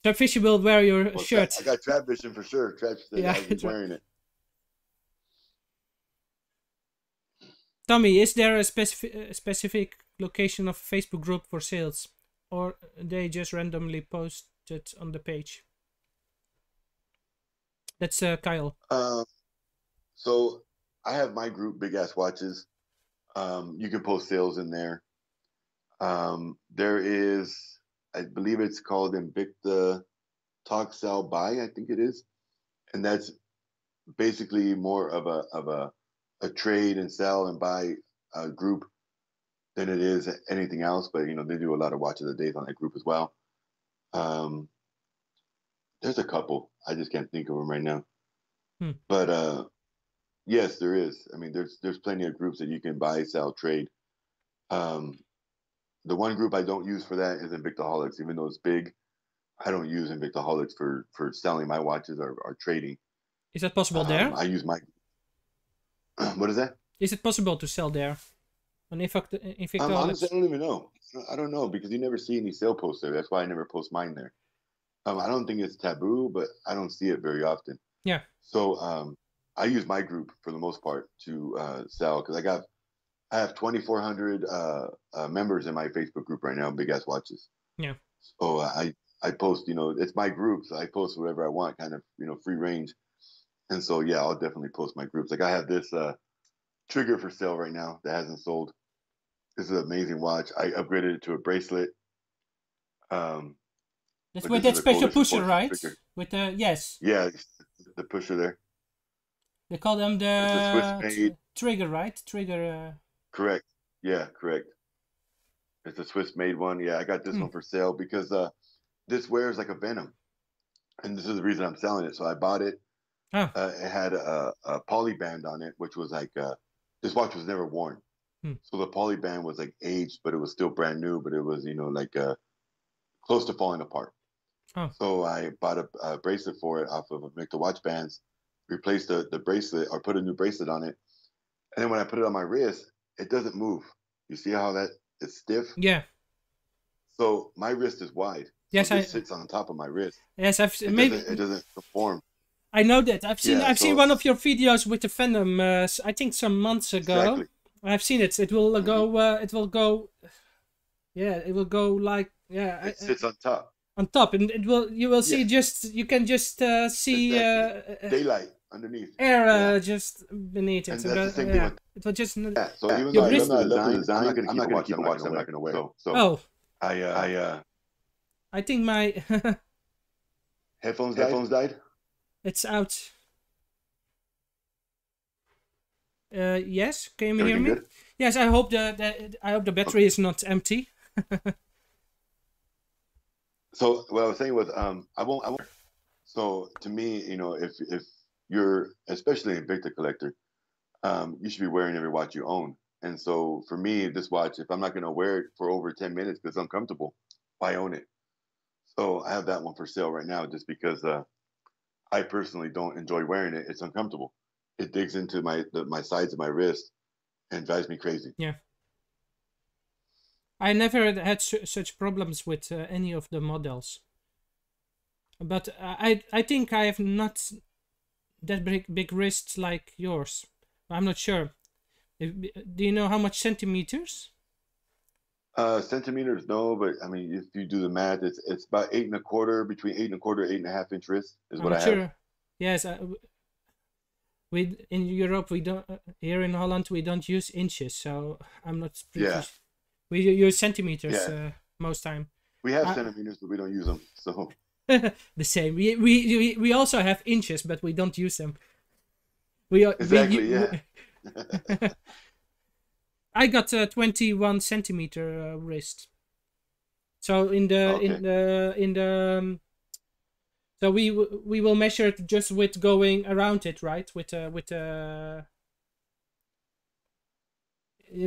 A: Trap Fisher will wear your shirt.
B: I got Trap Vision for sure. Trap said
A: Yeah,
B: I'll be wearing it.
A: Tommy, is there a specific location of Facebook group for sales, or they just randomly posted on the page? That's Kyle.
B: So I have my group, Big Ass Watches. You can post sales in there. There is, I believe it's called Invicta Talk Sell Buy, I think it is, and that's basically more of a trade and sell and buy group than it is anything else. But they do a lot of watches a day on that group as well. There's a couple, I just can't think of them right now. But yes, there is. I mean, there's plenty of groups that you can buy, sell, trade. The one group I don't use for that is Invictaholics. Even though it's big, I don't use Invictaholics for selling my watches or trading.
A: Is that possible there?
B: I use my. What is that?
A: Is it possible to sell there? On Invictaholics?
B: Honestly, I don't even know. I don't know, because you never see any sale posts there. That's why I never post mine there. I don't think it's taboo, but I don't see it very often.
A: Yeah.
B: So I use my group for the most part to sell, because I have 2,400 members in my Facebook group right now, Big Ass Watches.
A: Yeah.
B: So I post, it's my group, so I post whatever I want, kind of, free range. And so, yeah, I'll definitely post my groups. Like I have this trigger for sale right now that hasn't sold. This is an amazing watch. I upgraded it to a bracelet.
A: That's with that special pusher, right? Trigger. With the, yes.
B: Yeah, the pusher there.
A: They call them the trigger, right? Trigger.
B: Correct. Yeah, correct. It's a Swiss-made one. Yeah, I got this one for sale because this wears like a Venom, and this is the reason I'm selling it. So I bought it.
A: Oh.
B: It had a poly band on it, which was like this watch was never worn. So the poly band was like aged, but it was still brand new. But it was like close to falling apart.
A: Oh.
B: So I bought a bracelet for it off of Invicta watch bands, replaced the bracelet or put a new bracelet on it, and then when I put it on my wrist, it doesn't move. You see how that is stiff?
A: Yeah.
B: So my wrist is wide.
A: Yes,
B: so it sits on top of my wrist.
A: Yes,
B: it doesn't conform.
A: I know that. I've seen one of your videos with the Venom. I think some months ago.
B: Exactly.
A: I've seen it. It will go. It will go. Yeah, it will go like
B: It sits on top.
A: On top, and it will. You will see. You can just see
B: daylight underneath.
A: Air just beneath it.
B: And that's the same thing with,
A: it will just.
B: Yeah. So even though I love the design, I'm not going to keep a watch I'm not going to wear. So
A: I think my
B: headphones died.
A: It's out. Yes, can you hear me? Good? Yes, I hope the battery is not empty.
B: So what I was saying was, I won't. So to me, if you're especially a Invicta collector, you should be wearing every watch you own. And so for me, this watch, if I'm not going to wear it for over 10 minutes because it's uncomfortable, why own it? So I have that one for sale right now, just because I personally don't enjoy wearing it. It's uncomfortable. It digs into my sides of my wrist and drives me crazy.
A: Yeah. I never had such problems with any of the models. But I think I have not that big wrists like yours. I'm not sure. Do you know how much centimeters?
B: Centimeters, no, but I mean, if you do the math, it's about 8 1/4, between 8 1/4, 8.5 inch wrist is what I have.
A: Yes, we in Europe we don't here in Holland we don't use inches, so I'm not pretty.
B: Yeah,
A: We use centimeters
B: yeah.
A: most time.
B: We have
A: Uh,
B: centimeters, but we don't use them. So
A: the same. We also have inches, but we don't use them.
B: exactly, yeah.
A: I got a 21 centimeter wrist. So in the
B: Okay.
A: so we will measure it just with going around it, right? With you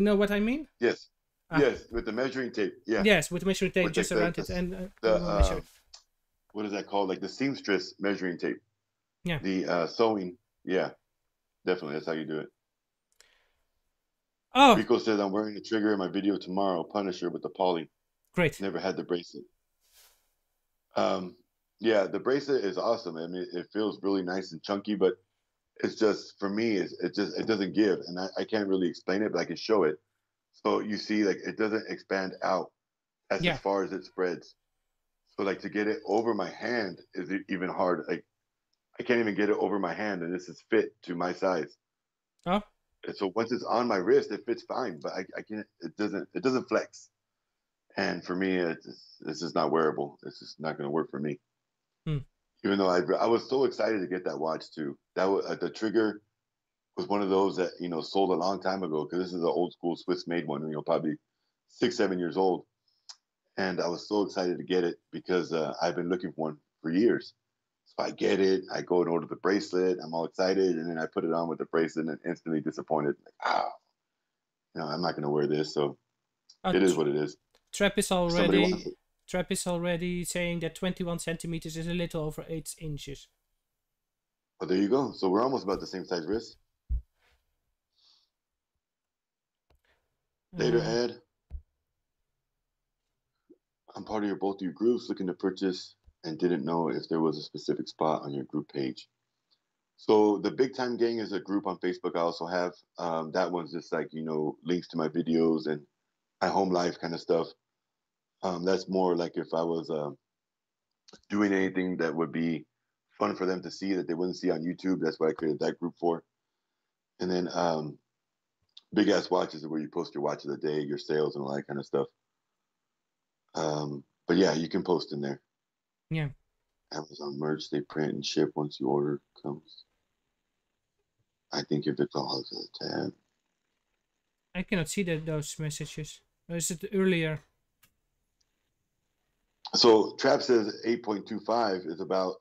A: know what I mean?
B: Yes.
A: Ah,
B: Yes, with the measuring tape. Yeah.
A: yes, with measuring tape
B: With like
A: just around it, and we
B: the
A: will measure it.
B: what is that called? Like the seamstress measuring tape.
A: Yeah.
B: The sewing. Yeah, definitely. That's how you do it.
A: Oh,
B: Rico says I'm wearing the trigger in my video tomorrow, Punisher with the poly.
A: great.
B: Never had the bracelet. Um, yeah, the bracelet is awesome. I mean, it feels really nice and chunky, but it's just for me, it doesn't give, and I can't really explain it, but I can show it. So you see, like it doesn't expand out as
A: Yeah.
B: far as it spreads. So like to get it over my hand is even hard. Like I can't even get it over my hand, and this is fit to my size.
A: Oh,
B: And so once it's on my wrist, it fits fine, but I can't. It doesn't flex. And for me, it's just not wearable. It's just not going to work for me.
A: hmm.
B: Even though I was so excited to get that watch too. That was the trigger was one of those that sold a long time ago because this is an old school Swiss made one. Probably 6 7 years old, and I was so excited to get it because I've been looking for one for years. So I get it. I go and order the bracelet. I'm all excited, and then I put it on with the bracelet and instantly disappointed. Like, I'm not going to wear this. So
A: uh,
B: it is
A: tr-
B: what it is.
A: Trap is
B: If somebody wants
A: already
B: it.
A: Trap is already saying that 21 centimeters is a little over 8 inches.
B: Oh, there you go. So we're almost about the same size wrist. Later,
A: Uh,
B: Ed. I'm part of both of your groups looking to purchase and didn't know if there was a specific spot on your group page. So the Big Time Gang is a group on Facebook I also have. That one's just like, links to my videos and my home life kind of stuff. That's more like if I was doing anything that would be fun for them to see that they wouldn't see on YouTube. That's what I created that group for. And then Big Ass Watches is where you post your watch of the day, your sales, and all that kind of stuff. But yeah, you can post in there.
A: yeah.
B: Amazon merch, they print and ship once your order comes. I think if it's all as a tab.
A: I cannot see those messages. Or is it earlier?
B: So Trap says 8.25 is about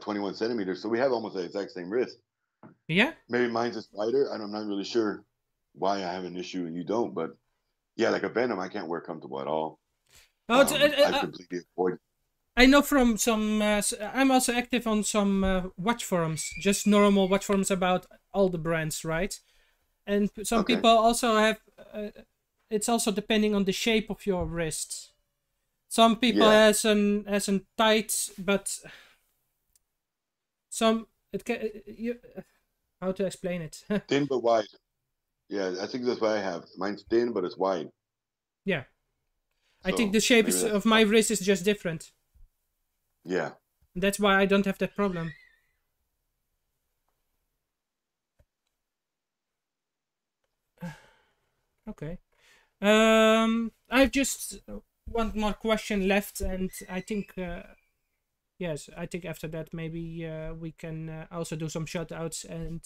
B: 21 centimeters. So we have almost the exact same wrist.
A: Yeah.
B: Maybe mine's just wider. I'm not really sure why I have an issue and you don't. But yeah, like a Venom, I can't wear comfortable at all.
A: Oh,
B: I've completely avoided.
A: I know from some. I'm also active on some watch forums, just normal watch forums about all the brands, right? And some
B: Okay.
A: people also have. It's also depending on the shape of your wrist. Some people
B: Yeah.
A: has an tight, but some it can. How to explain it?
B: Thin but wide. Yeah, I think that's what I have. Mine's thin, but it's wide.
A: Yeah, I think
B: So
A: the shape
B: maybe that's
A: of my wrist is just different.
B: yeah.
A: That's why I don't have that problem. Okay. I've just one more question left, and I think yes, I think after that maybe we can also do some shout outs, and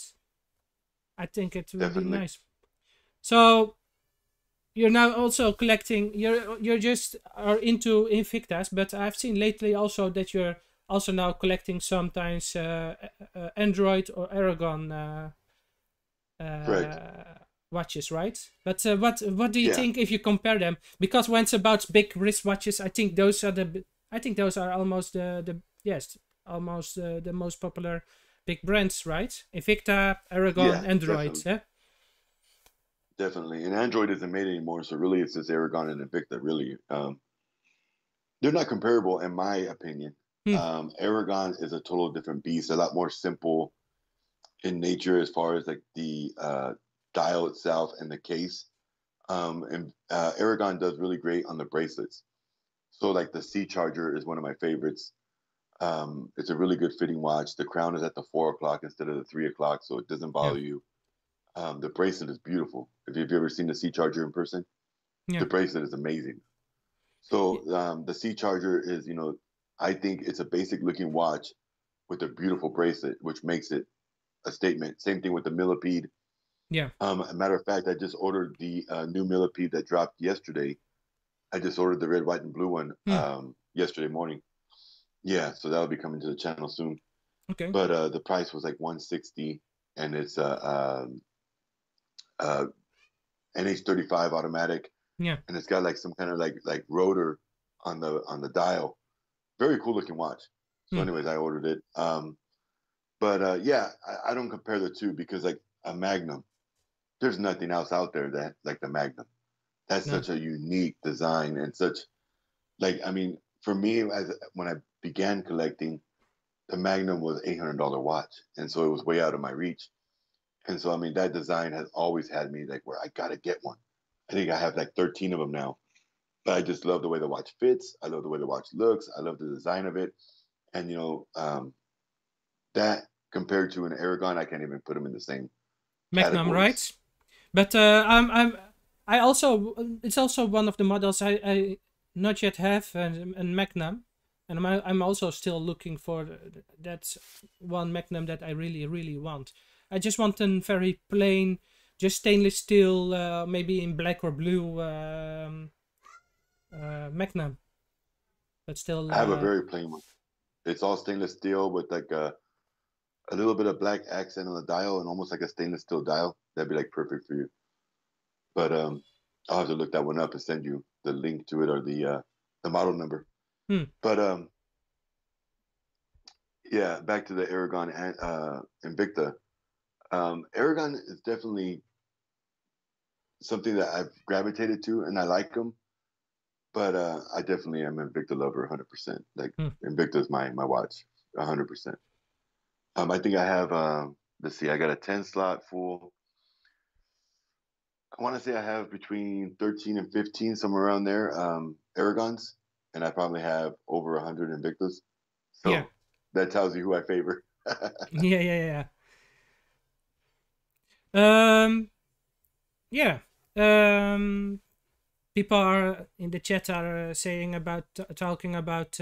A: I think it will be
B: Definitely.
A: nice. So you're now also collecting. You're just are into Invictas, but I've seen lately also that you're also now collecting sometimes Android or Aragon
B: Correct.
A: watches, right? But what do you
B: Yeah.
A: think if you compare them? Because when it's about big wristwatches, I think those are almost the yes, almost the most popular big brands, right? Invicta, Aragon,
B: Yeah,
A: Android.
B: definitely.
A: Yeah.
B: Definitely. And Android isn't made anymore, so really it's just Aragon and Invicta, really. They're not comparable in my opinion.
A: Hmm.
B: Aragon is a total different beast, a lot more simple in nature as far as like the dial itself and the case. And Aragon does really great on the bracelets. So like the C charger is one of my favorites. It's a really good fitting watch. The crown is at the 4 o'clock instead of the 3 o'clock, so it doesn't
A: Yeah.
B: bother you. The bracelet is beautiful. If you've ever seen the C Charger in person,
A: Yeah.
B: the bracelet is amazing. So the C Charger is, I think it's a basic looking watch with a beautiful bracelet, which makes it a statement. Same thing with the millipede.
A: Yeah.
B: A matter of fact, I just ordered the new millipede that dropped yesterday. I just ordered the red, white, and blue one yesterday morning. Yeah, so that'll be coming to the channel soon.
A: Okay.
B: But the price was like 160, and it's a NH35 automatic,
A: Yeah.
B: and it's got like some kind of like rotor on the dial. Very cool looking watch. So, anyways, I ordered it. But yeah, I don't compare the two because like a Magnum, there's nothing else out there that like the Magnum. That's
A: No.
B: such a unique design and such like I mean, for me when I began collecting, the Magnum was $800 watch, and so it was way out of my reach. And so I mean that design has always had me like where I gotta get one. I think I have like 13 of them now. But I just love the way the watch fits. I love the way the watch looks. I love the design of it. And that compared to an Aragon, I can't even put them in the same
A: Magnum,
B: categories.
A: right? But I also, it's also one of the models I not yet have, and Magnum, and I'm also still looking for that one Magnum that I really want. I just want a very plain, just stainless steel, maybe in black or blue Magnum, but still.
B: I have a very plain one. It's all stainless steel with like a little bit of black accent on the dial and almost like a stainless steel dial. That'd be like perfect for you. But I'll have to look that one up and send you the link to it or the model number. But yeah, back to the Aragon and Invicta. Aragon is definitely something that I've gravitated to, and I like them. But I definitely am Invicta lover, 100%. Like Invicta is my watch, 100%. I think I have. Let's see, I got a 10 slot full. I want to say I have between 13 and 15, somewhere around there, Aragons, and I probably have over 100 Invictas. So that tells you who I favor.
A: Yeah. Yeah. People are in the chat are saying about talking about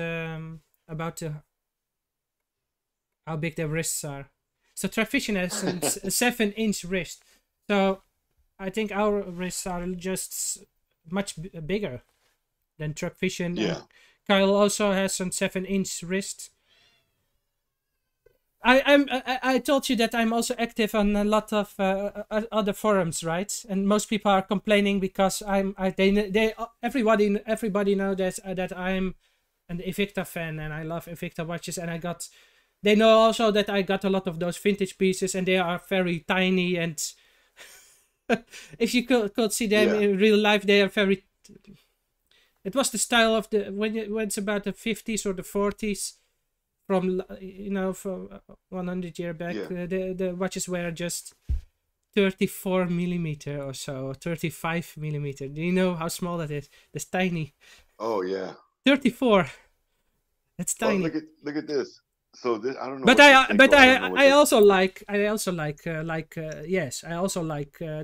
A: how big their wrists are. So Trackvision has a 7-inch wrist. So I think our wrists are just much bigger than Trackvision.
B: Yeah.
A: And Kyle also has a 7-inch wrist. I told you that I'm also active on a lot of other forums, right? And most people are complaining because everybody know that I'm an Invicta fan and I love Invicta watches, and they know also that I got a lot of those vintage pieces and they are very tiny, and if you could see them in real life, they are very. It was the style of when it's about the 50s or the 40s. From from 100 years back, the watches were just 34 millimeter or so, 35 millimeter. Do you know how small that is? That's tiny.
B: Oh yeah.
A: 34. That's tiny.
B: Well, look at this. So this I don't know.
A: But I also like yes, I also like I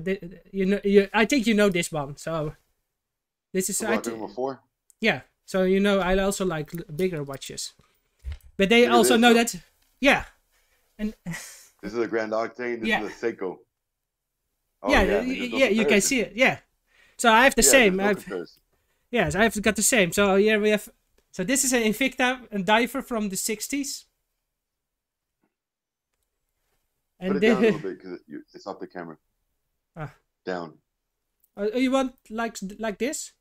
A: think you know this one. So this is
B: number 4.
A: Yeah. So I also like bigger watches. But they also know that, and
B: this is a Grand Octane. This is a Seiko.
A: Oh, yeah, you can see it. Yeah, so I have the same. Yes, I've got the same. So here we have. So this is an Invicta, a diver from the 60s.
B: And put it down a little bit because it's off the camera. Down.
A: You want like this?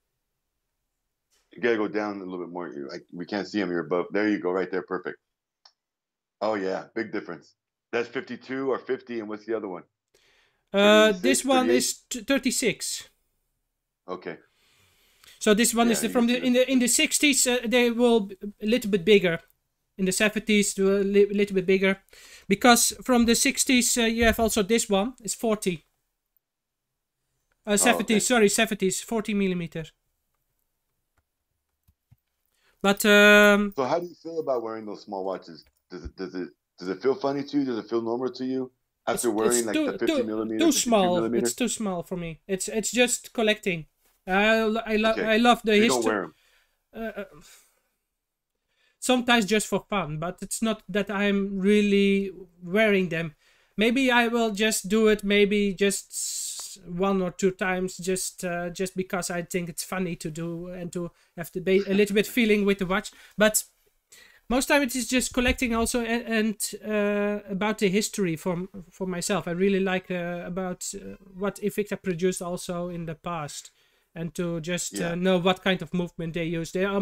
B: You gotta go down a little bit more. We can't see them. You're above. There you go. Right there. Perfect. Oh yeah, big difference. That's 52 or 50, and what's the other one?
A: This one is 36.
B: Okay.
A: So this one is from in the 60s. They will a little bit bigger. In the 70s, a little bit bigger, because from the 60s you have also this one. It's 40. 70s. Sorry, 70s. 40 millimeter. But
B: So how do you feel about wearing those small watches? Does it feel funny to you? Does it feel normal to you after
A: it's
B: wearing like the
A: too
B: 50 millimeter,
A: too
B: 52
A: small. It's
B: millimeter?
A: too small for me. It's just collecting.
B: Okay,
A: I love the
B: so you don't
A: history.
B: wear them.
A: Uh, Sometimes just for fun, but it's not that I'm really wearing them. Maybe I will just do it, maybe just one or two times, just because I think it's funny to do and to have to be a little bit feeling with the watch. But most time it is just collecting also, and about the history for myself. I really like about what Invicta produced also in the past, and to just
B: Yeah,
A: know what kind of movement they use. They are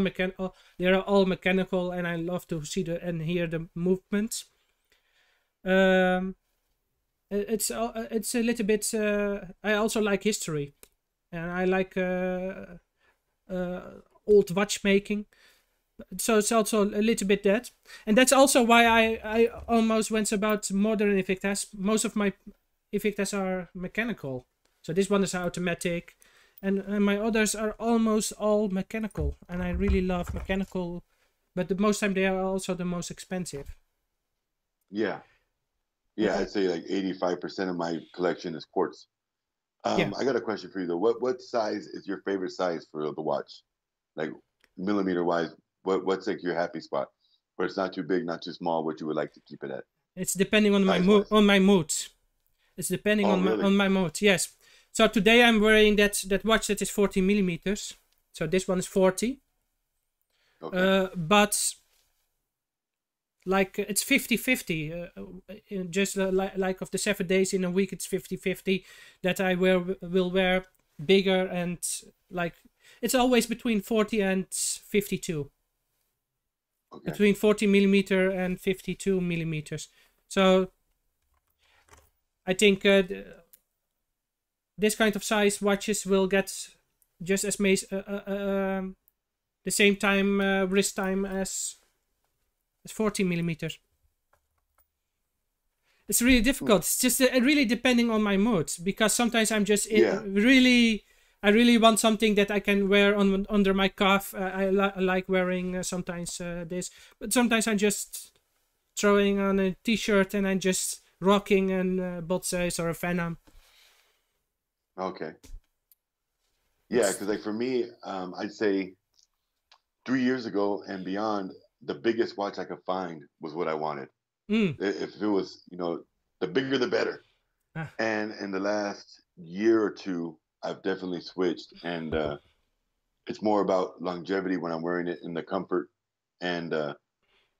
A: all mechanical, and I love to see and hear the movements. um it's a little bit I also like history, and I like uh old watchmaking, so it's also a little bit that, and that's also why I almost went about modern Invictas. Most of my Invictas are mechanical, so this one is automatic, and my others are almost all mechanical, and I really love mechanical, but the most time they are also the most expensive.
B: yeah,
A: and,
B: yeah.
A: and
B: I'd say like 85% of my collection is quartz.
A: yeah,
B: I got a question for you though. What size is your favorite size for the watch? Like millimeter wise, what's like your happy spot? Where it's not too big, not too small, what you would like to keep it at,
A: it's depending on my
B: size wise.
A: mood. It's depending
B: Oh,
A: on
B: really?
A: my mood. Yes. So today I'm wearing that watch that is 40 millimeters. So this one is 40.
B: Okay.
A: But like it's 50-50. Just like of the 7 days in a week, it's 50-50 that I will wear bigger, and like it's always between 40 and 52.
B: Okay.
A: Between 40 millimeter and 52 millimeters. So I think this kind of size watches will get just as the same time wrist time as 40 millimeters. It's really
B: Hmm.
A: difficult. It's just really depending on my mood, because sometimes I'm just
B: Yeah.
A: really. I really want something that I can wear on under my cuff. I like wearing sometimes this, but sometimes I'm just throwing on a t-shirt and I'm just rocking an Botsays or a Phantom.
B: Okay. Yeah,
A: It's
B: because like for me, I'd say 3 years ago and beyond, the biggest watch I could find was what I wanted.
A: mm,
B: If it was, the bigger the better.
A: ah,
B: And in the last year or two, I've definitely switched, and it's more about longevity when I'm wearing it in the comfort. And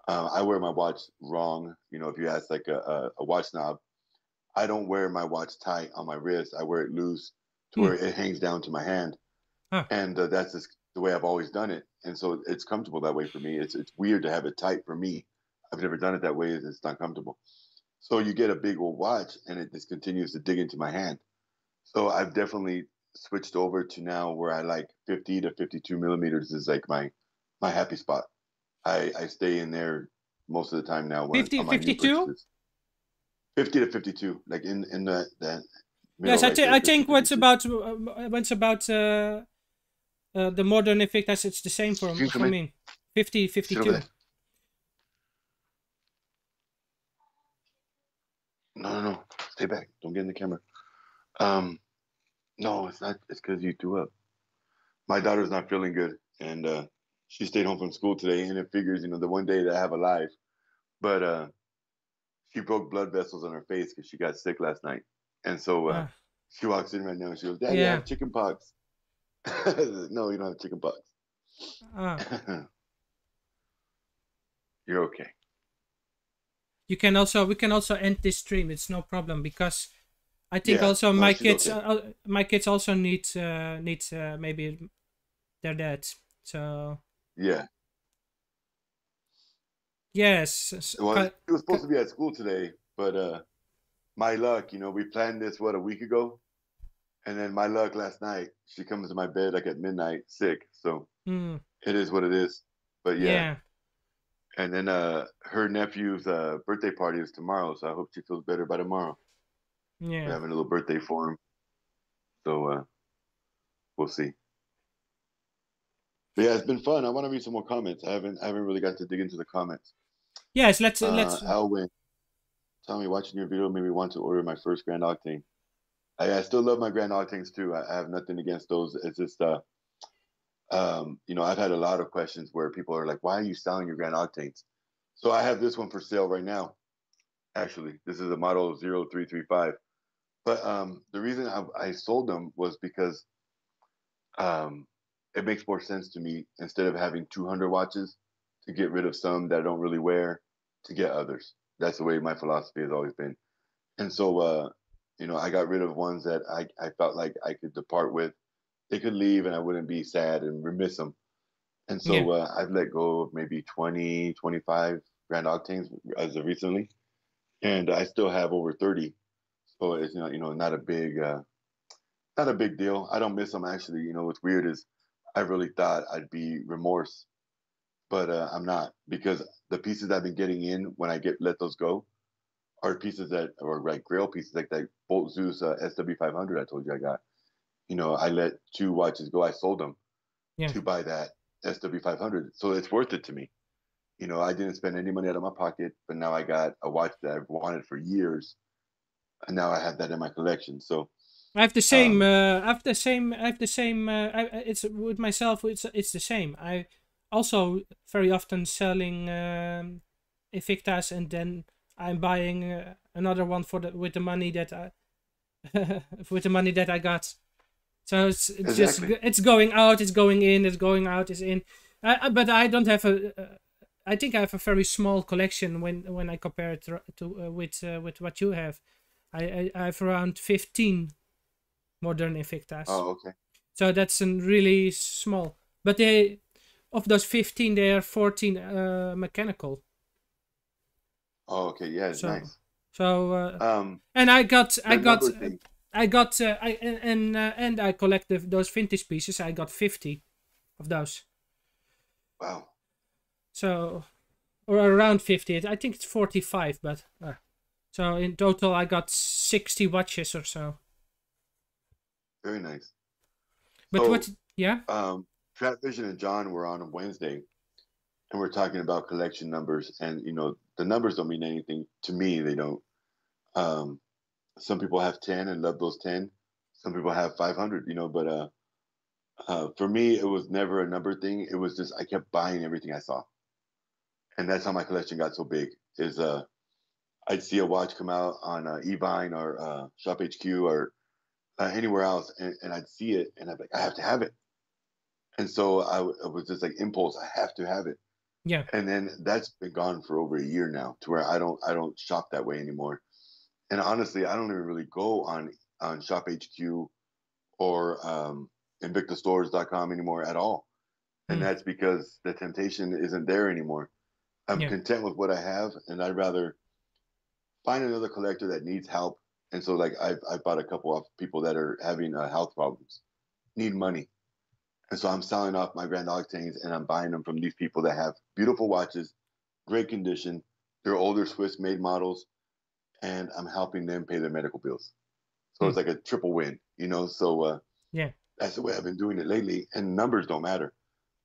B: I wear my watch wrong. If you ask like a watch snob, I don't wear my watch tight on my wrist. I wear it loose to where
A: mm,
B: it hangs down to my hand,
A: ah.
B: and that's just the way I've always done it. And so it's comfortable that way for me. It's weird to have it tight for me. I've never done it that way. It's not comfortable. So you get a big old watch, and it just continues to dig into my hand. So I've definitely switched over to now where I like 50 to 52 millimeters is like my happy spot. I stay in there most of the time now when
A: 50,
B: on my new
A: 52?
B: purchases. 50 to 52, like in that middle
A: Yes,
B: right there,
A: I
B: 50
A: think what's
B: 52.
A: about the modern Invictus, it's the same
B: Can you come
A: for
B: in?
A: me. 50,
B: Sit over
A: 52.
B: there. No, no, no. Stay back. Don't get in the camera. Um, no, it's not. It's because you threw up. My daughter's not feeling good, and she stayed home from school today. And it figures, the one day that I have alive. But she broke blood vessels on her face because she got sick last night. And so
A: Ah,
B: she walks in right now and she goes, "Daddy, I
A: yeah.
B: have chicken pox." No, you don't have chicken pox.
A: Ah,
B: You're okay.
A: we can also end this stream. It's no problem, because I think
B: Yeah,
A: also
B: no, she's okay.
A: my kids also need maybe their dad. So
B: Yeah.
A: yes,
B: Well, she was supposed to be at school today, but my luck, we planned this a week ago, and then my luck last night, she comes to my bed like at midnight, sick. So
A: mm,
B: it is what it is. But yeah,
A: yeah,
B: and then her nephew's birthday party is tomorrow, so I hope she feels better by tomorrow. We're
A: yeah.
B: having a little birthday for him, so we'll see. But yeah, it's been fun. I want to read some more comments. I haven't really got to dig into the comments.
A: Yes, let's.
B: Alwyn, tell me, watching your video made me want to order my first Grand Octane. I still love my Grand Octanes too. I have nothing against those. It's just I've had a lot of questions where people are like, "Why are you selling your Grand Octanes?" So I have this one for sale right now. Actually, this is a model 0335. But the reason I sold them was because um, it makes more sense to me instead of having 200 watches to get rid of some that I don't really wear to get others. That's the way my philosophy has always been. And so, I got rid of ones that I felt like I could depart with. They could leave and I wouldn't be sad and remiss them. And
A: Yeah,
B: so I've let go of maybe 20, 25 Grand Octanes as of recently. And I still have over 30. So it's not a big deal. I don't miss them actually. What's weird is I really thought I'd be remorse, but I'm not because the pieces I've been getting in when I let those go are pieces that or like grail pieces like that Bolt Zeus SW500 I told you I got. I let two watches go. I sold them
A: yeah.
B: to buy that SW500, so it's worth it to me. I didn't spend any money out of my pocket, but now I got a watch that I've wanted for years, and now I have that in my collection. So
A: I have the same.
B: um,
A: I have the same. I have the same. It's with myself. It's the same. I also very often selling Invictas, and then I'm buying another one for the with the money that I with the money that I got. So it's just
B: exactly.
A: it's going out, it's going in, it's going out, it's in. But I don't have a. I think I have a very small collection when I compare it to with what you have. I have around 15 modern Invictas.
B: Oh, okay.
A: So that's really small. But they of those 15, they are 14 mechanical.
B: Oh, okay. Yeah, it's
A: So
B: nice.
A: so
B: Um,
A: and I
B: the
A: got
B: number thing.
A: I got I and I collect those vintage pieces. I got 50 of those.
B: Wow.
A: So or around 50. I think it's 45, but so in total I got 60 watches or so.
B: Very nice.
A: But what?
B: So,
A: Yeah,
B: Trap Vision and John were on Wednesday, and we're talking about collection numbers. And the numbers don't mean anything to me. They don't. Um, some people have 10 and love those 10. Some people have 500. But for me, it was never a number thing. It was just I kept buying everything I saw, and that's how my collection got so big. Is I'd see a watch come out on Evine or Shop HQ or anywhere else, and I'd see it, and I'd be like, I have to have it. And so it was just like impulse. I have to have it.
A: yeah.
B: And then that's been gone for over a year now, to where I don't shop that way anymore. And honestly, I don't even really go on Shop HQ or InvictaStores.com anymore at all. And
A: Hmm.
B: that's because the temptation isn't there anymore. I'm
A: Yeah,
B: content with what I have, and I'd rather find another collector that needs help. And so, like, I've bought a couple of people that are having health problems, need money. And so I'm selling off my Grand Octanes and I'm buying them from these people that have beautiful watches, great condition. They're older Swiss made models, and I'm helping them pay their medical bills. So
A: hmm.
B: it's like a triple win. So
A: Yeah,
B: that's the way I've been doing it lately. And numbers don't matter.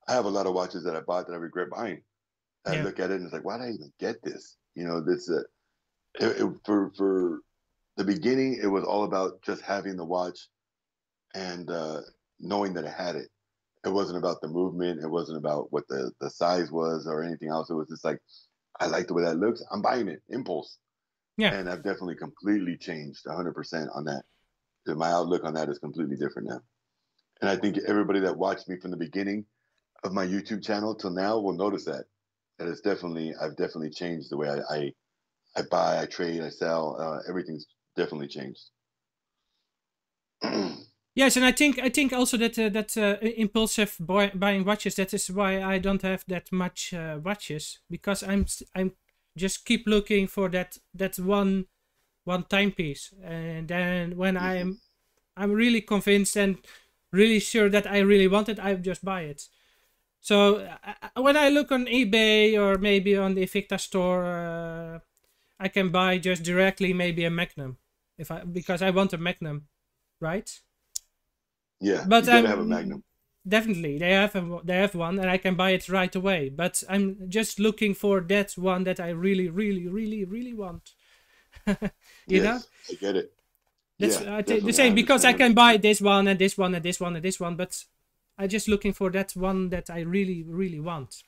B: I have a lot of watches that I bought that I regret buying. I
A: yeah,
B: look at it and it's like, why did I even get this? This for the beginning, it was all about just having the watch and knowing that I had it. It wasn't about the movement. It wasn't about what the size was or anything else. It was just like, I like the way that looks. I'm buying it, impulse.
A: yeah.
B: And I've definitely completely changed 100% on that. My outlook on that is completely different now. And I think everybody that watched me from the beginning of my YouTube channel till now will notice that. That I've definitely changed the way I buy, I trade, I sell. Everything's definitely changed.
A: Yes, and I think also that impulsive buying watches. That is why I don't have that much watches, because I'm just keep looking for that one timepiece, and then when I'm really convinced and really sure that I really want it, I just buy it. So when I look on eBay or maybe on the Invicta store, I can buy just directly maybe a Magnum, because I want a Magnum, right?
B: Yeah,
A: But
B: you got to have a Magnum.
A: definitely they have one, and I can buy it right away. But I'm just looking for that one that I really, really, really, really want. You know,
B: Yes, I get it.
A: that's
B: Yeah,
A: the
B: definitely. I
A: same because I
B: understand
A: can buy this one and this one and this one and this one, but I'm just looking for that one that I really, really want.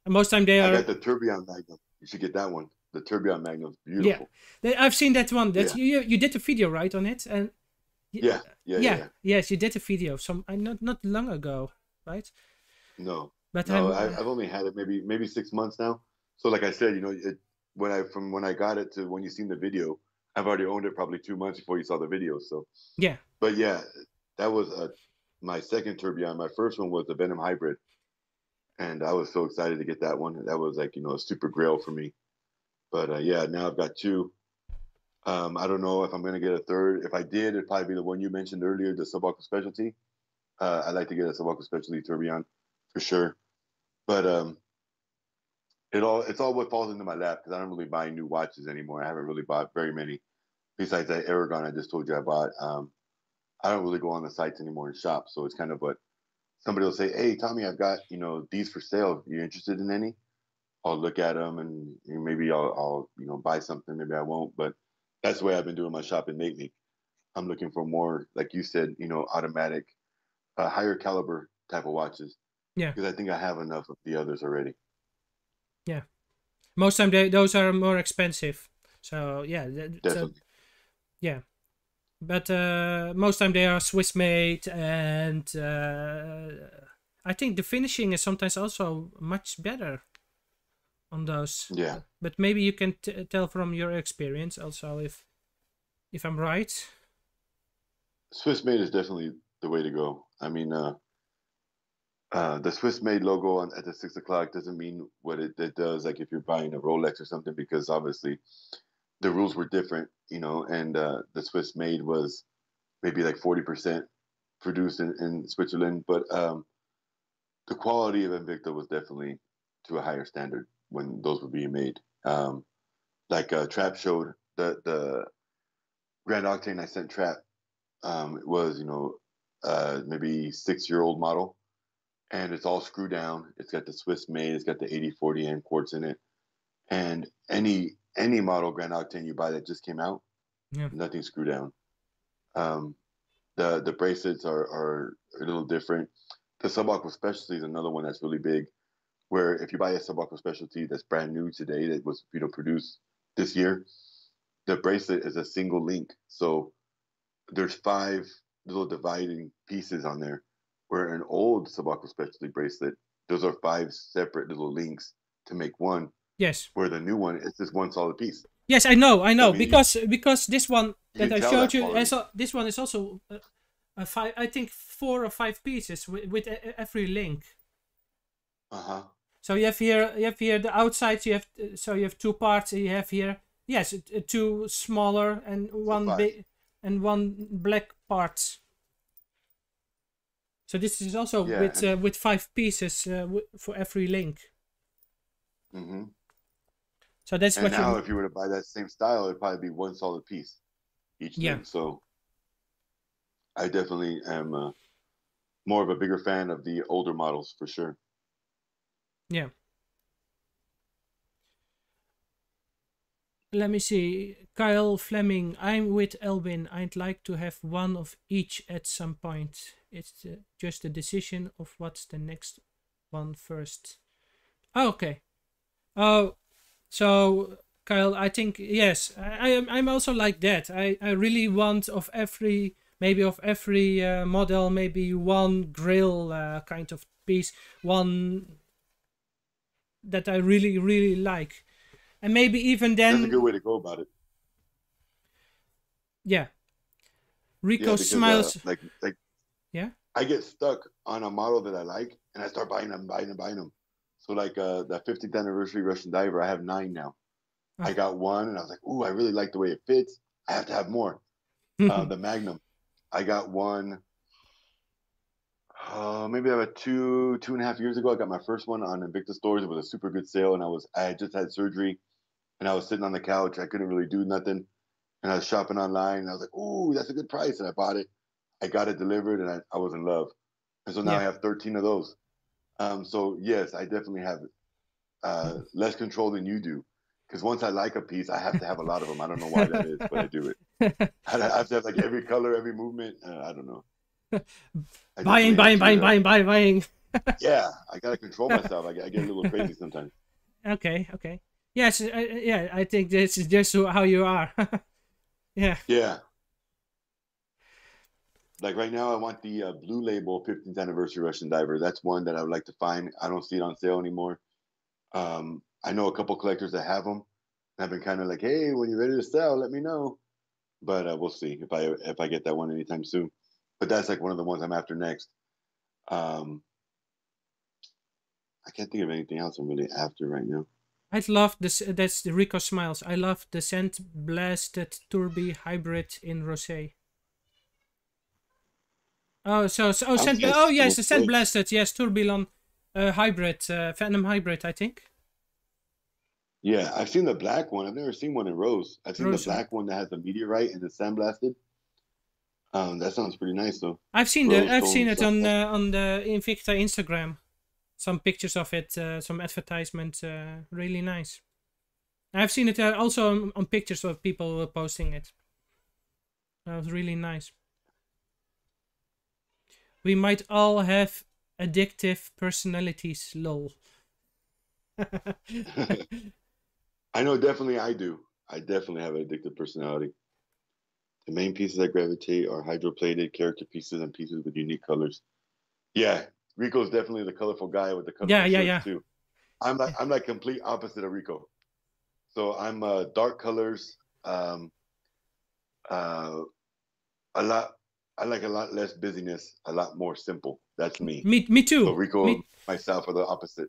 A: And most time they
B: I
A: are,
B: got the Tourbillon Magnum. You should get that one. The Tourbillon Magnum's
A: yeah.
B: beautiful.
A: I've seen that one. That
B: Yeah,
A: you did a video right on it, and
B: yeah, yeah, yeah,
A: yeah,
B: yeah.
A: yes, you did a video some not long ago, right?
B: No,
A: But
B: no,
A: I'm
B: I've only had it maybe 6 months now. So like I said, from when I got it to when you seen the video, I've already owned it probably 2 months before you saw the video. So,
A: yeah,
B: but yeah, that was my second tourbillon. My first one was the Venom Hybrid, and I was so excited to get that one. That was like a super grail for me. But yeah, now I've got two. I don't know if I'm gonna get a third. If I did, it'd probably be the one you mentioned earlier, the Subaco Specialty. I'd like to get a Subaco Specialty tourbillon for sure. But it's all what falls into my lap because I don't really buy new watches anymore. I haven't really bought very many. Besides that Aragon I just told you I bought. I don't really go on the sites anymore and shop, so it's kind of what somebody will say. Hey, Tommy, I've got these for sale. You interested in any? I'll look at them and maybe I'll buy something. Maybe I won't. But that's the way I've been doing my shopping lately. I'm looking for more, like you said, automatic, higher caliber type of watches
A: yeah,
B: because I think I have enough of the others already.
A: yeah. Most time those are more expensive. So yeah,
B: Definitely.
A: yeah. But most time they are Swiss made, and I think the finishing is sometimes also much better on those.
B: Yeah.
A: But maybe you can tell from your experience also if I'm right.
B: Swiss made is definitely the way to go. I mean, the Swiss made logo at the 6 o'clock doesn't mean what it does. Like if you're buying a Rolex or something, because obviously the rules were different, and the Swiss made was maybe like 40% produced in Switzerland, but the quality of Invicta was definitely to a higher standard when those were being made. Like Trap showed the Grand Octane I sent Trap. It was maybe 6-year-old model, and it's all screw down. It's got the Swiss made. It's got the 8040N quartz in it, and any model Grand Octane you buy that just came out,
A: Yeah.
B: nothing screw down. Um, the bracelets are a little different. The Subaco Specialty is another one that's really big. Where if you buy a Subaco Specialty that's brand new today, that was produced this year, the bracelet is a single link. So there's 5 little dividing pieces on there. Where an old Subaco Specialty bracelet, those are 5 separate little links to make one.
A: Yes.
B: Where the new one is just one solid piece.
A: Yes, I
B: So I
A: know,
B: mean,
A: because this one
B: you
A: that
B: can
A: I
B: tell
A: showed
B: that
A: you,
B: quality.
A: this one is also a 5. I think 4 or 5 pieces with every link. So you have here the outside. You have 2 parts. You have here, yes, 2 smaller and one big and one black part. So this is also with 5 pieces for every link.
B: Mm-hmm.
A: So that's
B: And
A: what
B: now,
A: you.
B: if you were to buy that same style, it'd probably be one solid piece each
A: Yeah.
B: link. So I definitely am more of a bigger fan of the older models for sure.
A: Yeah. Let me see. Kyle Fleming. I'm with Elvin. I'd like to have one of each at some point. It's just a decision of what's the next one first. Oh, okay. Oh, so Kyle, I think yes. I'm also like that. I really want of every model, maybe one grill kind of piece, one that I really really like. And maybe even then.
B: That's a good way to go about it.
A: Yeah. Rico
B: Yeah, because
A: smiles.
B: like
A: Yeah.
B: I get stuck on a model that I like, and I start buying them. So like that 50th anniversary Russian Diver, I have 9 now. I got one, and I was like, ooh, I really like the way it fits. I have to have more. The Magnum, I got one. Maybe about 2.5 years ago. I got my first one on Invicta stores. It was a super good sale, and I had just had surgery, and I was sitting on the couch. I couldn't really do nothing, and I was shopping online. And I was like, "Ooh, that's a good price," and I bought it. I got it delivered, and I was in love. And so now I
A: Yeah.
B: have 13 of those. So yes, I definitely have less control than you do. Because once I like a piece, I have to have a lot of them. I don't know why that is, but I do it. I have to have like every color, every movement. I don't know. I
A: Buying,
B: definitely have
A: buying, buying,
B: to.
A: buying, buying, buying.
B: Yeah, I gotta control myself. I get a little crazy sometimes.
A: Okay, okay. Yes, yeah, I think this is just how you are. Yeah.
B: Yeah, like right now, I want the Blue Label 15th anniversary Russian Diver. That's one that I would like to find. I don't see it on sale anymore. I know a couple collectors that have them. I've been kind of like, hey, when you're ready to sell, let me know. But we'll see if I get that one anytime soon. But that's like one of the ones I'm after next. Um, I can't think of anything else I'm really after right now.
A: I love this. That's the Rico Smiles. I love the Scent Blasted Turbi Hybrid in Rosé. Oh, oh,
B: I would say
A: oh yes,
B: Steel
A: the Scent
B: Flake.
A: Blasted. Yes, Tourbillon Hybrid, Phantom Hybrid, I think.
B: Yeah, I've seen the black one. I've never seen one in rose. I've seen the
A: Rose.
B: black one that has the meteorite and the sandblasted. That sounds pretty nice though.
A: I've seen
B: Rose-tone
A: it
B: sandblasted.
A: on the Invicta Instagram. Some pictures of it, some advertisement. Really nice. I've seen it also on pictures of people posting it. That was really nice. We might all have addictive personalities, lol.
B: I know, definitely I do. I definitely have an addictive personality. The main pieces I gravitate are hydroplated character pieces and pieces with unique colors. Yeah, Rico's definitely the colorful guy with the
A: Yeah,
B: colorful
A: yeah,
B: shirts
A: yeah.
B: too. I'm like complete opposite of Rico. So I'm dark colors, uh, a lot. I like a lot less busyness, a lot more simple. That's me.
A: Me
B: So
A: too.
B: Rico and myself are the opposite.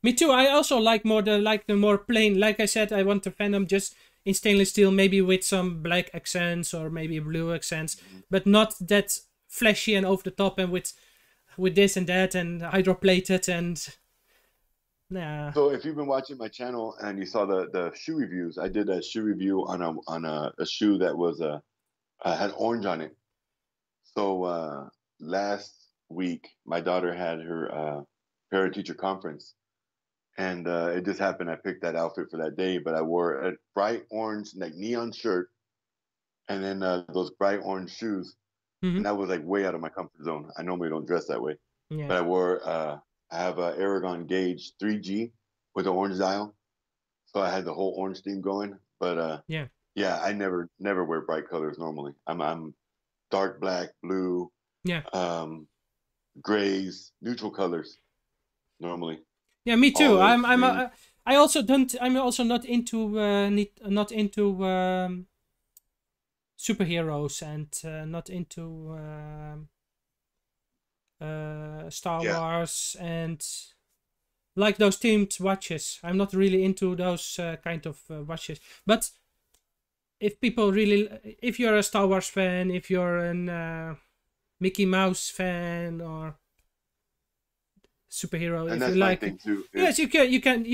A: Me too. I also like the more plain. Like I said, I want the Phantom just in stainless steel, maybe with some black accents or maybe blue accents, but not that flashy and over the top and with this and that and hydroplated and nah.
B: So if you've been watching my channel and you saw the shoe reviews, I did a shoe review on a shoe that was had orange on it. So last week, my daughter had her parent teacher conference, and it just happened I picked that outfit for that day. But I wore a bright orange like neon shirt, and then those bright orange shoes,
A: Mm-hmm.
B: and that was like way out of my comfort zone. I normally don't dress that way,
A: Yeah.
B: but I have a Aragon Gauge 3G with an orange dial, so I had the whole orange theme going. But
A: Yeah.
B: yeah, I never wear bright colors normally. I'm dark black, blue,
A: Yeah.
B: um, grays, neutral colors normally.
A: Yeah, me too.
B: Olives, green.
A: I also don't. I'm also not into not into superheroes and not into Star
B: Yeah,
A: Wars and like those themed watches. I'm not really into those kind of watches. But if people really, if you're a Star Wars fan, if you're an Mickey Mouse fan or superhero,
B: and
A: if you
B: that's my
A: like it,
B: thing too.
A: yes, you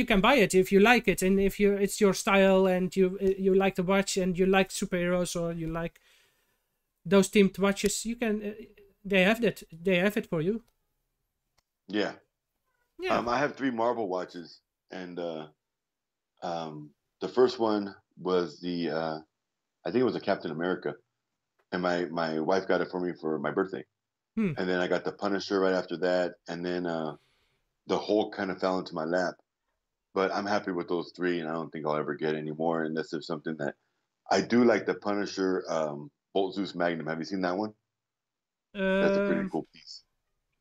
A: can buy it if you like it, and if you it's your style and you like the watch and you like superheroes or you like those themed watches, you can they have it for you.
B: Yeah,
A: Yeah.
B: I have three Marvel watches, and um, the first one was the I think it was a Captain America, and my wife got it for me for my birthday,
A: Hmm.
B: and then I got the Punisher right after that, and then the Hulk kind of fell into my lap. But I'm happy with those three, and I don't think I'll ever get any more unless there's something that I do like. The Punisher Bolt Zeus Magnum. Have you seen that one? That's a pretty
A: um
B: cool piece.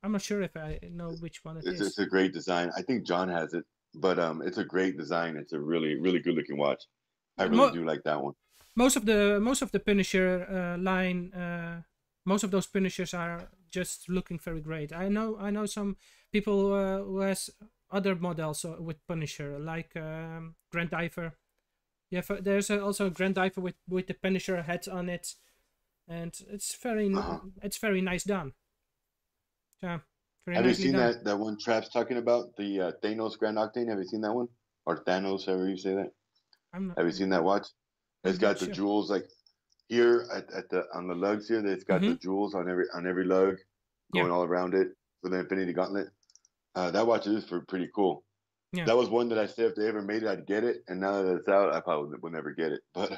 A: I'm not sure if I know which one it
B: It's
A: is.
B: a great design. I think John has it, but it's a great design. It's a really good looking watch. I really
A: Mo-
B: do like that one.
A: most of the Punisher line, most of those Punishers are just looking very great. I know some people who has other models with Punisher, like Grand Diver. Yeah, there's also a Grand Diver with the Punisher head on it, and
B: Uh-huh.
A: it's very nice done. Yeah, very
B: Have you
A: nicely
B: seen
A: done.
B: that one Trap's talking about, the Thanos Grand Octane? Have you seen that one, or Thanos, however you say that?
A: I'm not
B: Have you seen that watch? It's
A: I'm not
B: got the
A: sure.
B: jewels like here at the on the lugs here. It's got the
A: Mm-hmm.
B: jewels on every lug
A: Yeah.
B: going all around it. for the Infinity Gauntlet. That watch is pretty cool.
A: Yeah.
B: That was one that I said if they ever made it, I'd get it. And now that it's out, I probably will never get it. But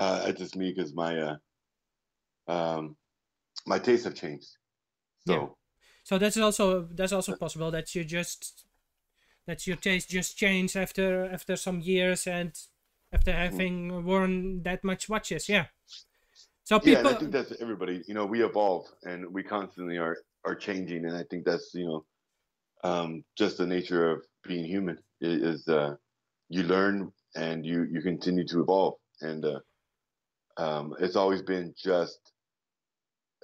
B: it's just me because my tastes have changed. So,
A: yeah. So that's also possible that your taste just changed after some years and after having worn that much watches. Yeah. So people.
B: Yeah, and I think that's everybody. You know, we evolve and we constantly are changing, and I think that's just the nature of being human. Is you learn and you continue to evolve, and it's always been just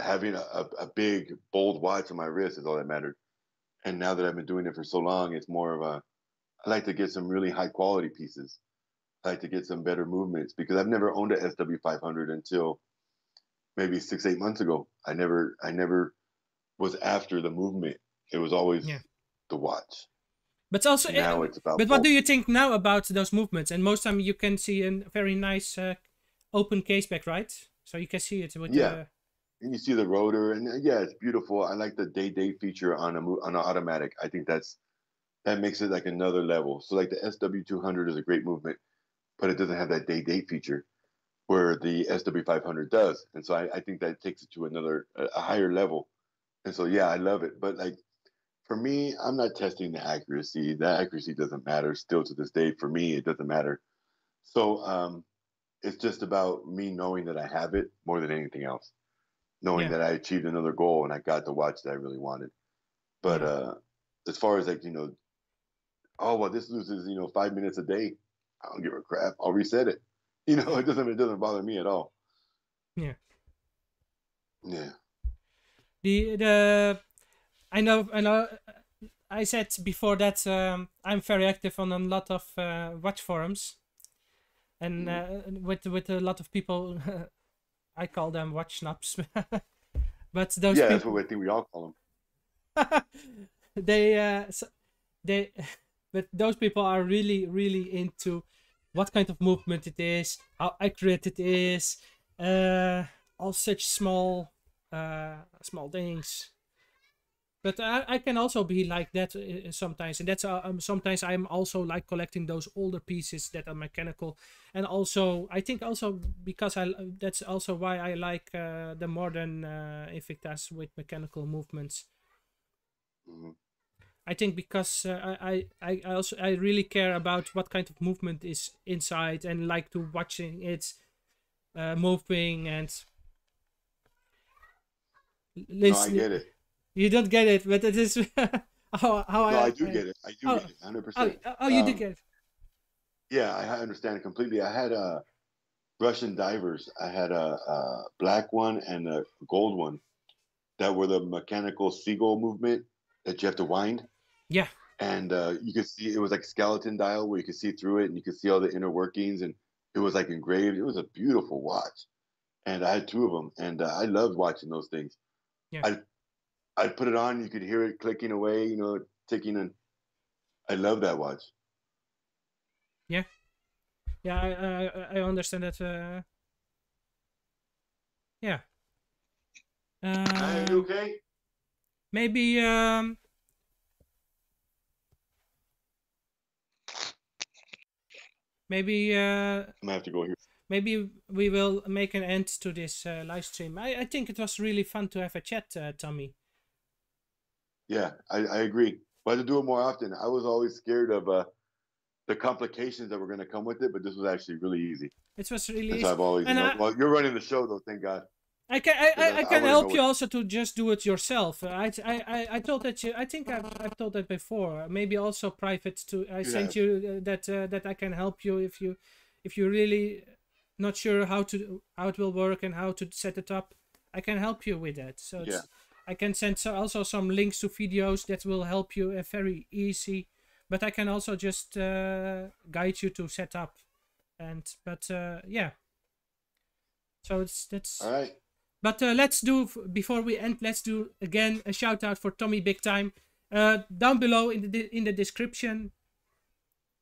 B: having a big bold watch on my wrist is all that mattered. And now that I've been doing it for so long, it's more of I like to get some really high quality pieces. I like to get some better movements because I've never owned a SW500 until maybe 6-8 months ago. I never was after the movement. It was always the watch.
A: But also,
B: now it's about.
A: But what do you think now about those movements? And most time you can see a very nice open caseback, right? So you can see it with
B: and you see the rotor, and it's beautiful. I like the day-date feature on an automatic. I think that makes it like another level. So like the SW200 is a great movement, but it doesn't have that day-date feature where the SW500 does. And so I think that takes it to a higher level. And so I love it. But like for me, I'm not testing the accuracy. That accuracy doesn't matter still to this day. For me, it doesn't matter. So it's just about me knowing that I have it more than anything else. Knowing that I achieved another goal and I got the watch that I really wanted. But as far as like, oh well, this loses 5 minutes a day, I don't give a crap. I'll reset it. It doesn't bother me at all.
A: Yeah.
B: Yeah.
A: I know. I said before that I'm very active on a lot of watch forums, and with a lot of people. I call them watch snobs, but those people,
B: that's what I think we all call them.
A: But those people are really into what kind of movement it is, how accurate it is, all such small things. But I can also be like that sometimes, and that's sometimes I'm also like collecting those older pieces that are mechanical, and also I think also because that's also why I like the modern Invictas with mechanical movements.
B: Mm-hmm.
A: I think because I really care about what kind of movement is inside and like to watching it moving and listening.
B: No, I get it.
A: You don't get it, but it is how
B: I do get it. I do get it, 100%.
A: Oh, you do get it.
B: Yeah, I understand it completely. I had Russian divers. I had a black one and a gold one that were the mechanical seagull movement that you have to wind.
A: Yeah.
B: And you could see it was like skeleton dial where you could see through it and you could see all the inner workings and it was like engraved. It was a beautiful watch. And I had 2 of them and I loved watching those things.
A: Yeah.
B: I'd put it on, you could hear it clicking away, ticking, and I love that watch.
A: Yeah. Yeah, I understand that. Yeah.
B: Are you okay?
A: Maybe maybe
B: I'm gonna have to go here.
A: Maybe we will make an end to this live stream. I think it was really fun to have a chat, Tommy.
B: Yeah, I agree. But to do it more often, I was always scared of the complications that were going to come with it, but this was actually really easy.
A: It was really easy.
B: So I've always, well, you're running the show though, thank God.
A: I can help you also to just do it yourself. I told that I think I've told that before. Maybe also private I sent you that I can help you if you really not sure how it will work and how to set it up. I can help you with that. So I can send also some links to videos that will help you very easy. But I can also just guide you to set up, yeah. So that's
B: all right.
A: But let's do before we end. Let's do again a shout out for Tommy Big Time. Down below in the description,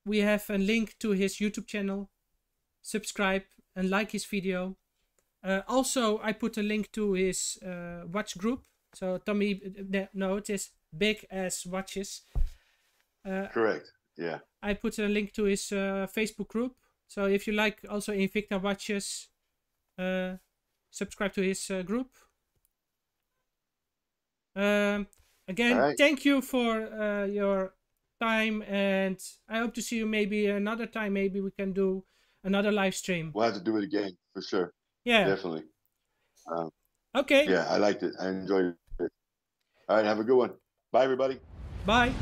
A: we have a link to his YouTube channel. Subscribe and like his video. Also, I put a link to his watch group So Tommy, no, it is Big Ass Watches.
B: Correct. Yeah.
A: I put a link to his Facebook group. So if you like also Invicta watches, subscribe to his group. Again,
B: All right.
A: thank you for your time, and I hope to see you maybe another time. Maybe we can do another live stream.
B: We'll have to do it again for sure.
A: Yeah.
B: Definitely.
A: Okay.
B: Yeah, I liked it. I enjoyed it. All right. Have a good one. Bye, everybody.
A: Bye.